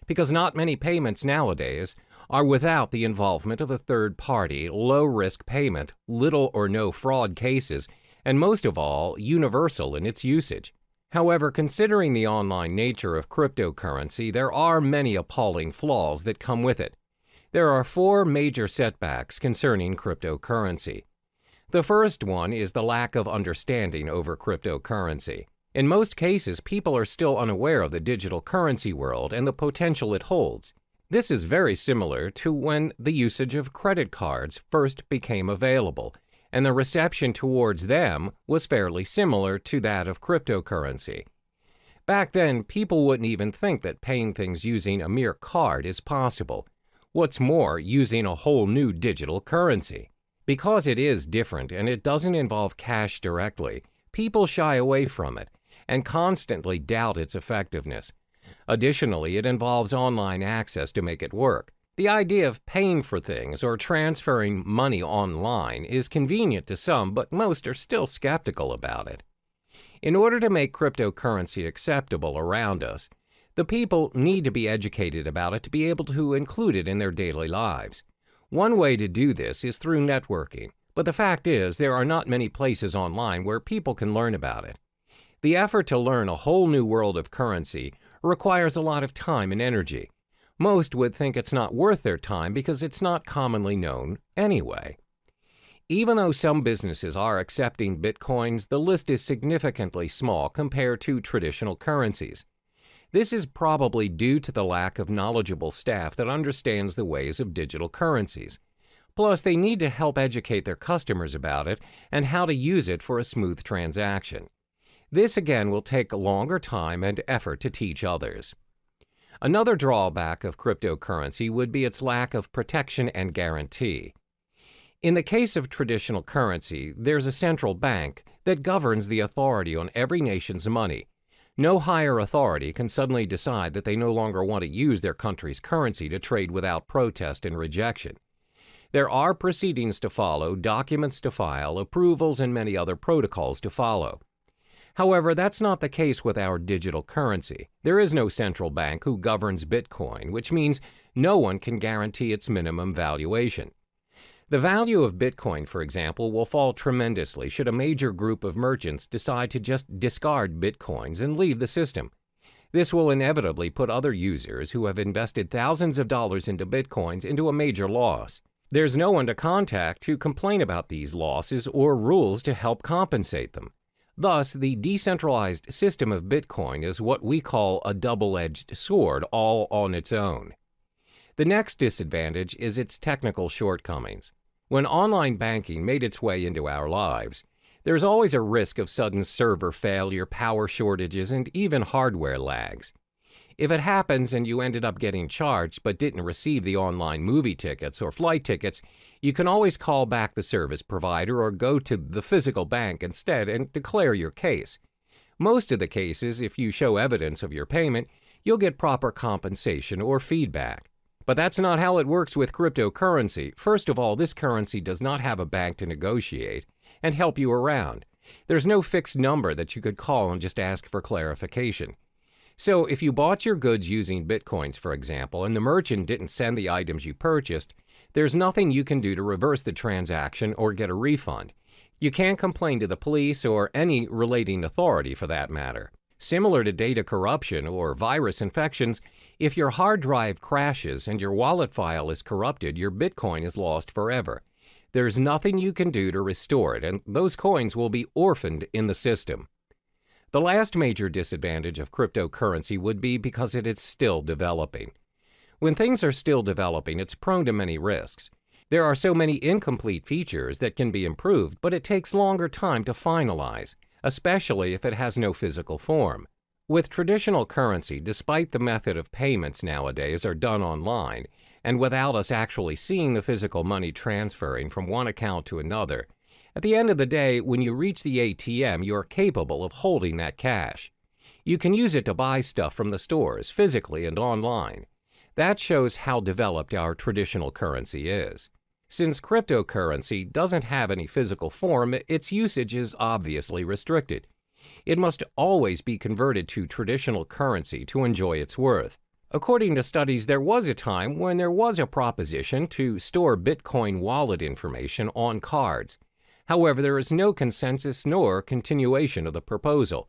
because not many payments nowadays are without the involvement of a third-party, low-risk payment, little or no fraud cases, and most of all, universal in its usage. However, considering the online nature of cryptocurrency, there are many appalling flaws that come with it. There are 4 major setbacks concerning cryptocurrency. The first one is the lack of understanding over cryptocurrency. In most cases, people are still unaware of the digital currency world and the potential it holds. This is very similar to when the usage of credit cards first became available, and the reception towards them was fairly similar to that of cryptocurrency. Back then, people wouldn't even think that paying things using a mere card is possible. What's more, using a whole new digital currency. Because it is different and it doesn't involve cash directly, people shy away from it and constantly doubt its effectiveness. Additionally, it involves online access to make it work. The idea of paying for things or transferring money online is convenient to some, but most are still skeptical about it. In order to make cryptocurrency acceptable around us, the people need to be educated about it to be able to include it in their daily lives. One way to do this is through networking, but the fact is there are not many places online where people can learn about it. The effort to learn a whole new world of currency requires a lot of time and energy. Most would think it's not worth their time because it's not commonly known anyway. Even though some businesses are accepting bitcoins, the list is significantly small compared to traditional currencies. This is probably due to the lack of knowledgeable staff that understands the ways of digital currencies. Plus, they need to help educate their customers about it and how to use it for a smooth transaction. This again will take a longer time and effort to teach others. Another drawback of cryptocurrency would be its lack of protection and guarantee. In the case of traditional currency, there's a central bank that governs the authority on every nation's money. No higher authority can suddenly decide that they no longer want to use their country's currency to trade without protest and rejection. There are proceedings to follow, documents to file, approvals, and many other protocols to follow. However, that's not the case with our digital currency. There is no central bank who governs Bitcoin, which means no one can guarantee its minimum valuation. The value of Bitcoin, for example, will fall tremendously should a major group of merchants decide to just discard Bitcoins and leave the system. This will inevitably put other users who have invested thousands of dollars into Bitcoins into a major loss. There's no one to contact to complain about these losses or rules to help compensate them. Thus, the decentralized system of Bitcoin is what we call a double-edged sword all on its own. The next disadvantage is its technical shortcomings. When online banking made its way into our lives, there's always a risk of sudden server failure, power shortages, and even hardware lags. If it happens and you ended up getting charged but didn't receive the online movie tickets or flight tickets, you can always call back the service provider or go to the physical bank instead and declare your case. Most of the cases, if you show evidence of your payment, you'll get proper compensation or feedback. But that's not how it works with cryptocurrency. First of all, this currency does not have a bank to negotiate and help you around. There's no fixed number that you could call and just ask for clarification. So if you bought your goods using Bitcoins, for example, and the merchant didn't send the items you purchased, there's nothing you can do to reverse the transaction or get a refund. You can't complain to the police or any relating authority for that matter. Similar to data corruption or virus infections, if your hard drive crashes and your wallet file is corrupted, your Bitcoin is lost forever. There's nothing you can do to restore it, and those coins will be orphaned in the system. The last major disadvantage of cryptocurrency would be because it is still developing. When things are still developing, it's prone to many risks. There are so many incomplete features that can be improved, but it takes longer time to finalize, especially if it has no physical form. With traditional currency, despite the method of payments nowadays are done online, and without us actually seeing the physical money transferring from one account to another, at the end of the day, when you reach the ATM, you are capable of holding that cash. You can use it to buy stuff from the stores, physically and online. That shows how developed our traditional currency is. Since cryptocurrency doesn't have any physical form, its usage is obviously restricted. It must always be converted to traditional currency to enjoy its worth. According to studies, there was a time when there was a proposition to store Bitcoin wallet information on cards. However, there is no consensus nor continuation of the proposal.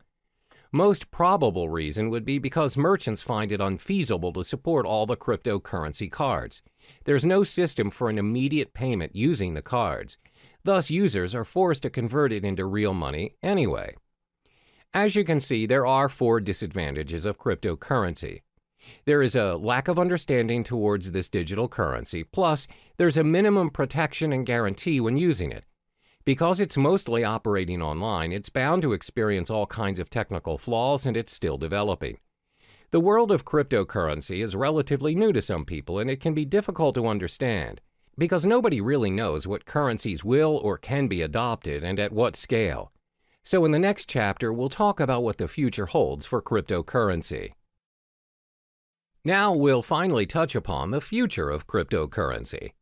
Most probable reason would be because merchants find it unfeasible to support all the cryptocurrency cards. There's no system for an immediate payment using the cards. Thus, users are forced to convert it into real money anyway. As you can see, there are 4 disadvantages of cryptocurrency. There is a lack of understanding towards this digital currency, plus there's a minimum protection and guarantee when using it. Because it's mostly operating online, it's bound to experience all kinds of technical flaws, and it's still developing. The world of cryptocurrency is relatively new to some people, and it can be difficult to understand, because nobody really knows what currencies will or can be adopted and at what scale. So in the next chapter, we'll talk about what the future holds for cryptocurrency. Now we'll finally touch upon the future of cryptocurrency.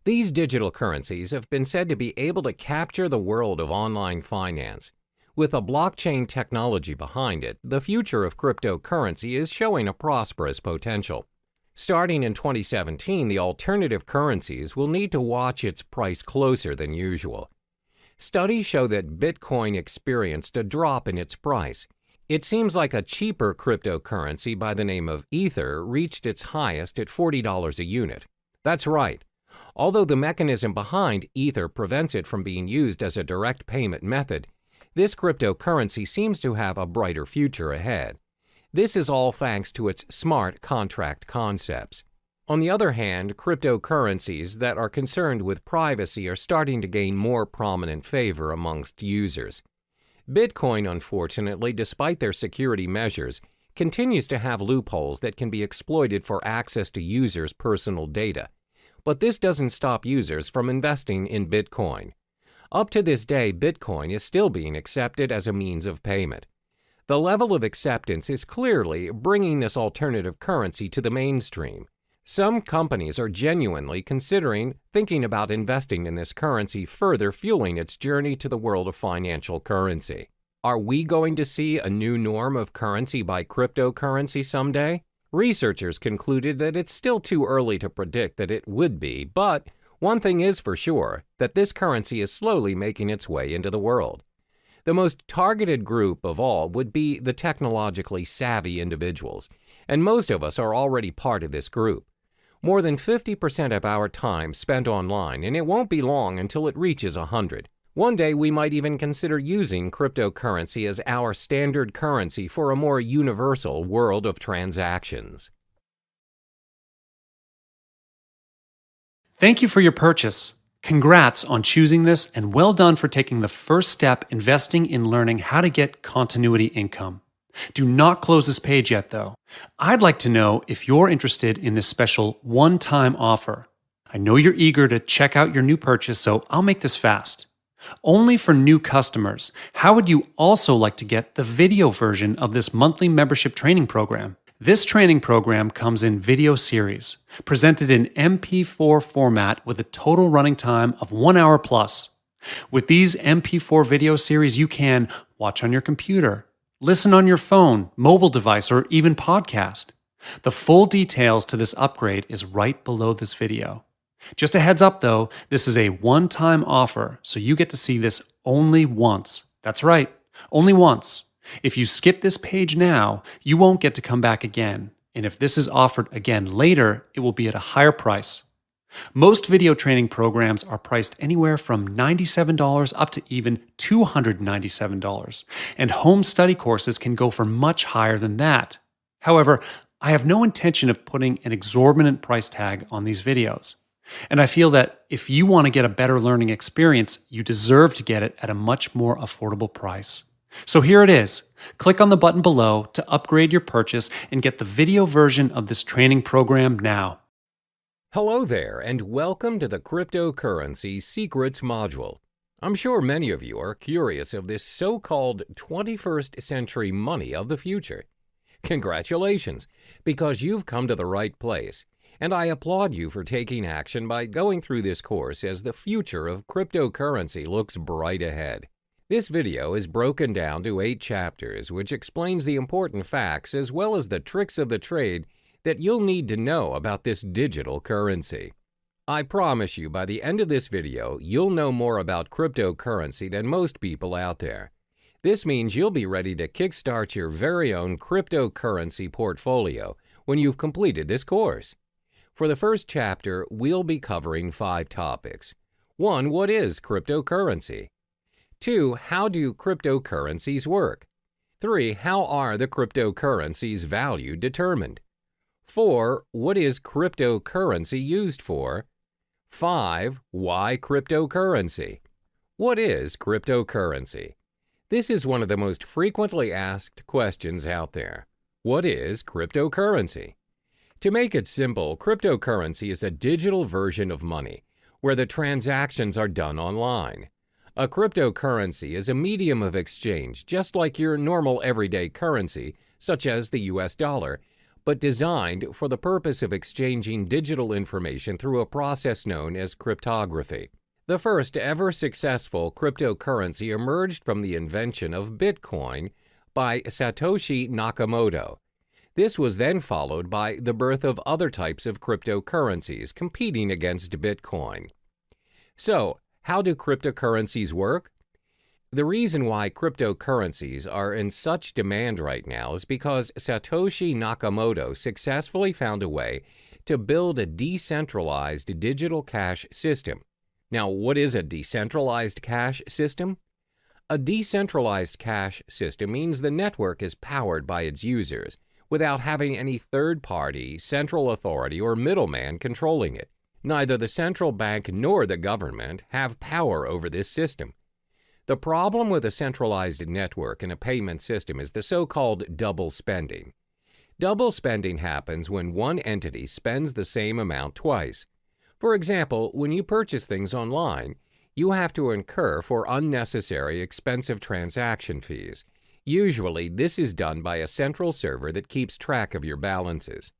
These digital currencies have been said to be able to capture the world of online finance. With a blockchain technology behind it, the future of cryptocurrency is showing a prosperous potential. Starting in 2017, the alternative currencies will need to watch its price closer than usual. Studies show that Bitcoin experienced a drop in its price. It seems like a cheaper cryptocurrency by the name of Ether reached its highest at $40 a unit. That's right. Although the mechanism behind Ether prevents it from being used as a direct payment method, this cryptocurrency seems to have a brighter future ahead. This is all thanks to its smart contract concepts. On the other hand, cryptocurrencies that are concerned with privacy are starting to gain more prominent favor amongst users. Bitcoin, unfortunately, despite their security measures, continues to have loopholes that can be exploited for access to users' personal data. But this doesn't stop users from investing in Bitcoin. Up to this day, Bitcoin is still being accepted as a means of payment. The level of acceptance is clearly bringing this alternative currency to the mainstream. Some companies are genuinely thinking about investing in this currency, further fueling its journey to the world of financial currency. Are we going to see a new norm of currency by cryptocurrency someday? Researchers concluded that it's still too early to predict that it would be, but one thing is for sure, that this currency is slowly making its way into the world. The most targeted group of all would be the technologically savvy individuals, and most of us are already part of this group. More than 50% of our time spent online, and it won't be long until it reaches 100. One day we might even consider using cryptocurrency as our standard currency for a more universal world of transactions. Thank you for your purchase. Congrats on choosing this, and well done for taking the first step investing in learning how to get continuity income. Do not close this page yet, though. I'd like to know if you're interested in this special one-time offer. I know you're eager to check out your new purchase, so I'll make this fast. Only for new customers, how would you also like to get the video version of this monthly membership training program? This training program comes in video series, presented in MP4 format with a total running time of 1 hour plus. With these MP4 video series, you can watch on your computer, listen on your phone, mobile device, or even podcast. The full details to this upgrade is right below this video. Just a heads up though, this is a one-time offer, so you get to see this only once. That's right, only once. If you skip this page now, you won't get to come back again. And if this is offered again later, it will be at a higher price. Most video training programs are priced anywhere from $97 up to even $297, and home study courses can go for much higher than that. However, I have no intention of putting an exorbitant price tag on these videos. And I feel that if you want to get a better learning experience, you deserve to get it at a much more affordable price. So here it is. Click on the button below to upgrade your purchase and get the video version of this training program now. Hello there, and welcome to the Cryptocurrency Secrets module. I'm sure many of you are curious of this so-called 21st century money of the future. Congratulations, because you've come to the right place, and I applaud you for taking action by going through this course as the future of cryptocurrency looks bright ahead. This video is broken down to 8 chapters, which explains the important facts as well as the tricks of the trade that you'll need to know about this digital currency. I promise you by the end of this video, you'll know more about cryptocurrency than most people out there. This means you'll be ready to kickstart your very own cryptocurrency portfolio when you've completed this course. For the first chapter, we'll be covering 5 topics. 1. What is cryptocurrency? 2. How do cryptocurrencies work? 3. How are the cryptocurrency's value determined? 4. What is cryptocurrency used for? 5. Why cryptocurrency? What is cryptocurrency? This is one of the most frequently asked questions out there. What is cryptocurrency? To make it simple, cryptocurrency is a digital version of money where the transactions are done online. A cryptocurrency is a medium of exchange just like your normal everyday currency, such as the US dollar, but designed for the purpose of exchanging digital information through a process known as cryptography. The first ever successful cryptocurrency emerged from the invention of Bitcoin by Satoshi Nakamoto. This was then followed by the birth of other types of cryptocurrencies competing against Bitcoin. So, how do cryptocurrencies work? The reason why cryptocurrencies are in such demand right now is because Satoshi Nakamoto successfully found a way to build a decentralized digital cash system. Now, what is a decentralized cash system? A decentralized cash system means the network is powered by its users without having any third-party, central authority, or middleman controlling it. Neither the central bank nor the government have power over this system. The problem with a centralized network and a payment system is the so-called double spending. Double spending happens when one entity spends the same amount twice. For example, when you purchase things online, you have to incur for unnecessary expensive transaction fees. Usually, this is done by a central server that keeps track of your balances.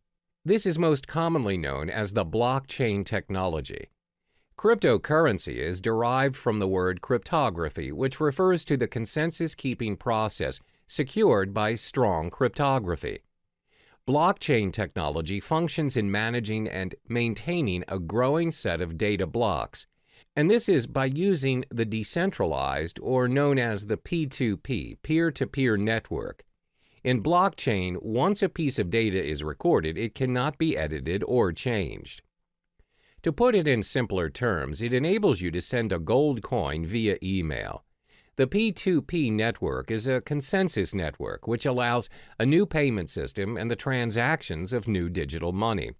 This is most commonly known as the blockchain technology. Cryptocurrency is derived from the word cryptography, which refers to the consensus-keeping process secured by strong cryptography. Blockchain technology functions in managing and maintaining a growing set of data blocks, and this is by using the decentralized, or known as the P2P, peer-to-peer network. In blockchain, once a piece of data is recorded, it cannot be edited or changed. To put it in simpler terms, it enables you to send a gold coin via email. The P2P network is a consensus network which allows a new payment system and the transactions of new digital money.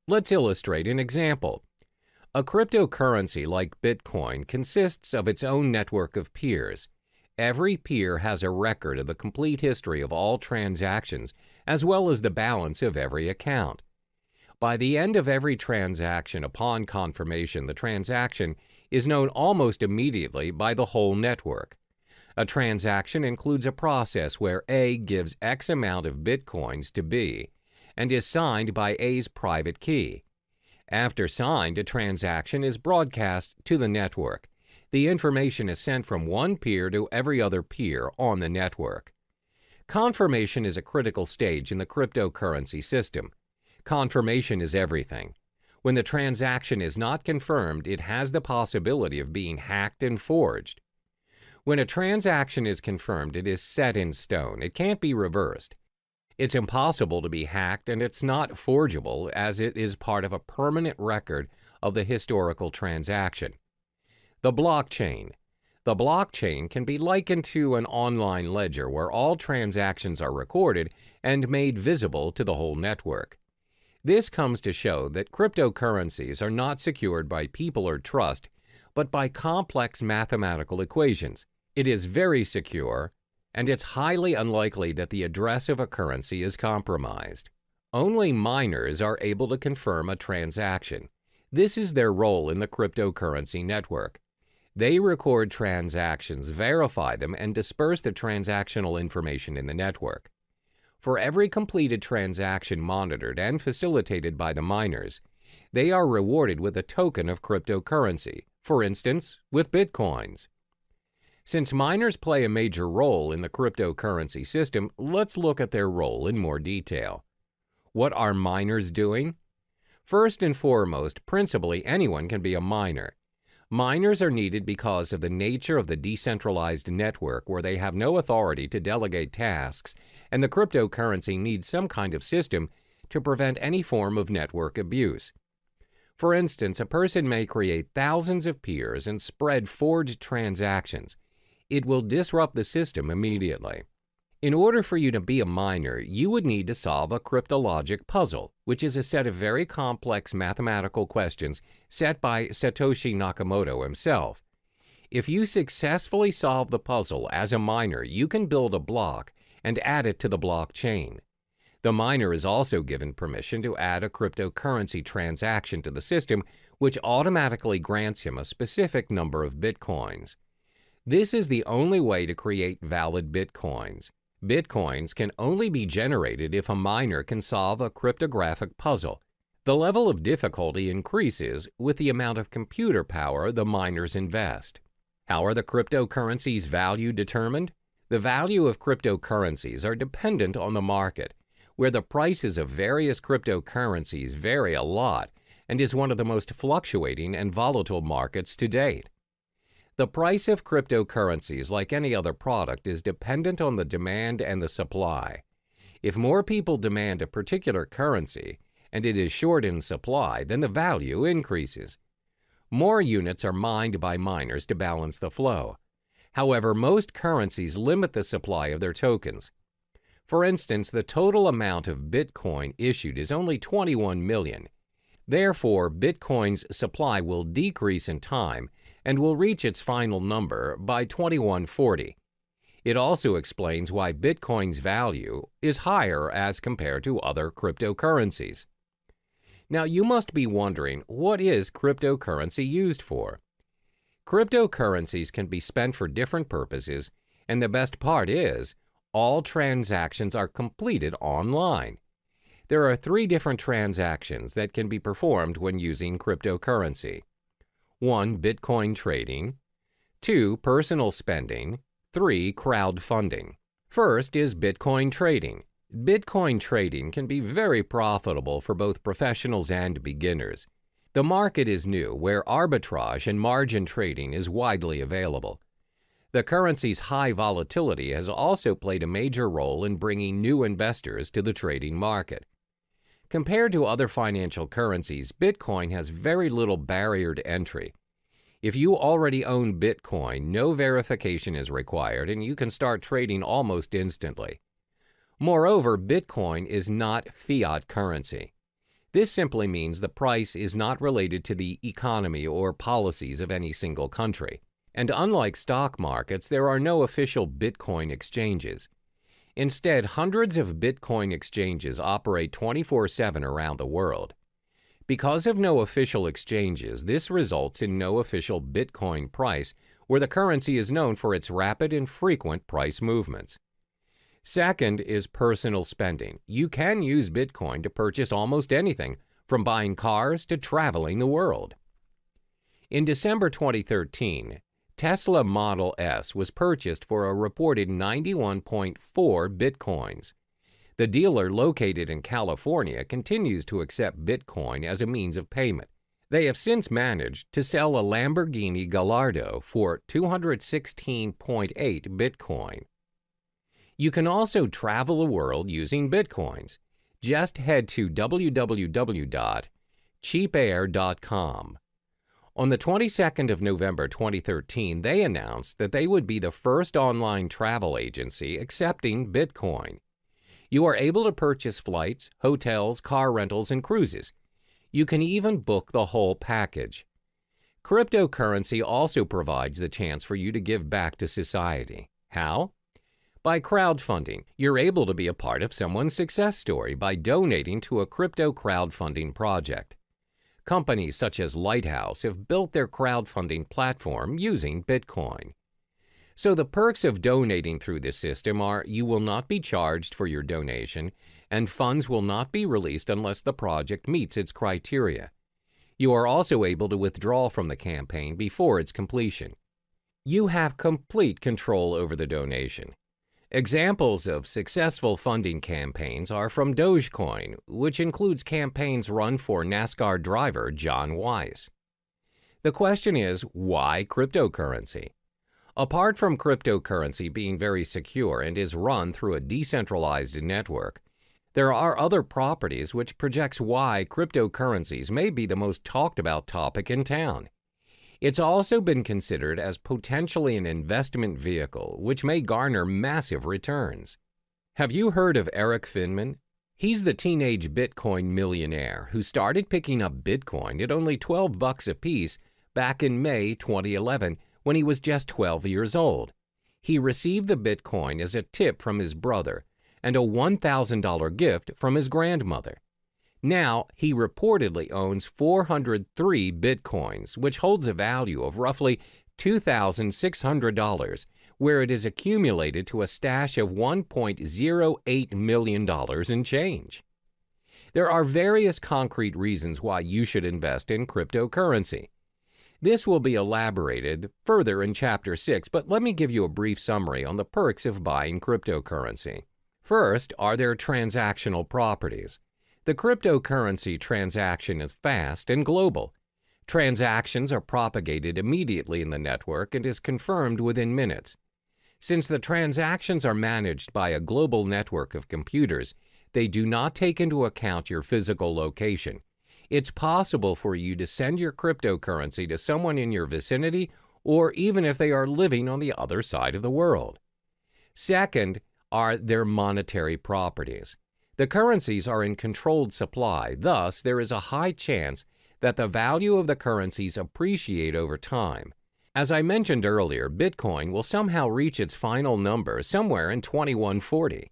Let's illustrate an example. A cryptocurrency like Bitcoin consists of its own network of peers. Every peer has a record of the complete history of all transactions as well as the balance of every account. By the end of every transaction upon confirmation, the transaction is known almost immediately by the whole network. A transaction includes a process where A gives X amount of Bitcoins to B and is signed by A's private key. After signed, a transaction is broadcast to the network. The information is sent from one peer to every other peer on the network. Confirmation is a critical stage in the cryptocurrency system. Confirmation is everything. When the transaction is not confirmed, it has the possibility of being hacked and forged. When a transaction is confirmed, it is set in stone. It can't be reversed. It's impossible to be hacked, and it's not forgeable as it is part of a permanent record of the historical transaction. The blockchain. The blockchain can be likened to an online ledger where all transactions are recorded and made visible to the whole network. This comes to show that cryptocurrencies are not secured by people or trust, but by complex mathematical equations. It is very secure, and it's highly unlikely that the address of a currency is compromised. Only miners are able to confirm a transaction. This is their role in the cryptocurrency network. They record transactions, verify them, and disperse the transactional information in the network. For every completed transaction monitored and facilitated by the miners, they are rewarded with a token of cryptocurrency, for instance, with bitcoins. Since miners play a major role in the cryptocurrency system, let's look at their role in more detail. What are miners doing? First and foremost, principally anyone can be a miner. Miners are needed because of the nature of the decentralized network where they have no authority to delegate tasks, and the cryptocurrency needs some kind of system to prevent any form of network abuse. For instance, a person may create thousands of peers and spread forged transactions. It will disrupt the system immediately. In order for you to be a miner, you would need to solve a cryptologic puzzle, which is a set of very complex mathematical questions set by Satoshi Nakamoto himself. If you successfully solve the puzzle as a miner, you can build a block and add it to the blockchain. The miner is also given permission to add a cryptocurrency transaction to the system, which automatically grants him a specific number of bitcoins. This is the only way to create valid bitcoins. Bitcoins can only be generated if a miner can solve a cryptographic puzzle. The level of difficulty increases with the amount of computer power the miners invest. How are the cryptocurrencies' value determined? The value of cryptocurrencies are dependent on the market, where the prices of various cryptocurrencies vary a lot and is one of the most fluctuating and volatile markets to date. The price of cryptocurrencies, like any other product, is dependent on the demand and the supply. If more people demand a particular currency and it is short in supply, then the value increases. More units are mined by miners to balance the flow. However, most currencies limit the supply of their tokens. For instance, the total amount of Bitcoin issued is only 21 million. Therefore, Bitcoin's supply will decrease in time and will reach its final number by 2140. It also explains why Bitcoin's value is higher as compared to other cryptocurrencies. Now, you must be wondering, what is cryptocurrency used for? Cryptocurrencies can be spent for different purposes, and the best part is, all transactions are completed online. There are 3 different transactions that can be performed when using cryptocurrency. 1. Bitcoin trading. 2. Personal spending. 3. Crowdfunding. First is Bitcoin trading. Bitcoin trading can be very profitable for both professionals and beginners. The market is new, where arbitrage and margin trading is widely available. The currency's high volatility has also played a major role in bringing new investors to the trading market. Compared to other financial currencies, Bitcoin has very little barrier to entry. If you already own Bitcoin, no verification is required and you can start trading almost instantly. Moreover, Bitcoin is not fiat currency. This simply means the price is not related to the economy or policies of any single country. And unlike stock markets, there are no official Bitcoin exchanges. Instead, hundreds of Bitcoin exchanges operate 24/7 around the world. Because of no official exchanges, this results in no official Bitcoin price, where the currency is known for its rapid and frequent price movements. Second is personal spending. You can use Bitcoin to purchase almost anything, from buying cars to traveling the world. In December 2013, Tesla Model S was purchased for a reported 91.4 Bitcoins. The dealer, located in California, continues to accept Bitcoin as a means of payment. They have since managed to sell a Lamborghini Gallardo for 216.8 Bitcoin. You can also travel the world using Bitcoins. Just head to www.cheapair.com. On the 22nd of November 2013, they announced that they would be the first online travel agency accepting Bitcoin. You are able to purchase flights, hotels, car rentals, and cruises. You can even book the whole package. Cryptocurrency also provides the chance for you to give back to society. How? By crowdfunding. You're able to be a part of someone's success story by donating to a crypto crowdfunding project. Companies such as Lighthouse have built their crowdfunding platform using Bitcoin. So the perks of donating through this system are you will not be charged for your donation, and funds will not be released unless the project meets its criteria. You are also able to withdraw from the campaign before its completion. You have complete control over the donation. Examples of successful funding campaigns are from Dogecoin, which includes campaigns run for NASCAR driver John Weiss. The question is, why cryptocurrency? Apart from cryptocurrency being very secure and is run through a decentralized network, there are other properties which projects why cryptocurrencies may be the most talked about topic in town. It's also been considered as potentially an investment vehicle which may garner massive returns. Have you heard of Eric Finman? He's the teenage Bitcoin millionaire who started picking up Bitcoin at only $12 a piece back in May 2011 when he was just 12 years old. He received the Bitcoin as a tip from his brother and a $1,000 gift from his grandmother. Now, he reportedly owns 403 Bitcoins, which holds a value of roughly $2,600, where it is accumulated to a stash of $1.08 million in change. There are various concrete reasons why you should invest in cryptocurrency. This will be elaborated further in Chapter 6, but let me give you a brief summary on the perks of buying cryptocurrency. First, are there transactional properties? The cryptocurrency transaction is fast and global. Transactions are propagated immediately in the network and is confirmed within minutes. Since the transactions are managed by a global network of computers, they do not take into account your physical location. It's possible for you to send your cryptocurrency to someone in your vicinity or even if they are living on the other side of the world. Second, are their monetary properties. The currencies are in controlled supply, thus there is a high chance that the value of the currencies appreciate over time. As I mentioned earlier, Bitcoin will somehow reach its final number somewhere in 2140.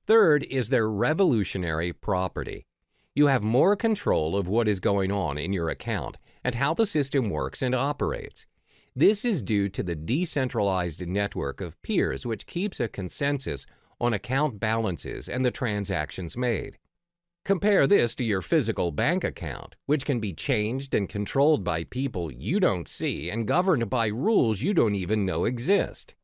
Third is their revolutionary property. You have more control of what is going on in your account and how the system works and operates. This is due to the decentralized network of peers which keeps a consensus on account balances and the transactions made. Compare this to your physical bank account, which can be changed and controlled by people you don't see and governed by rules you don't even know exist.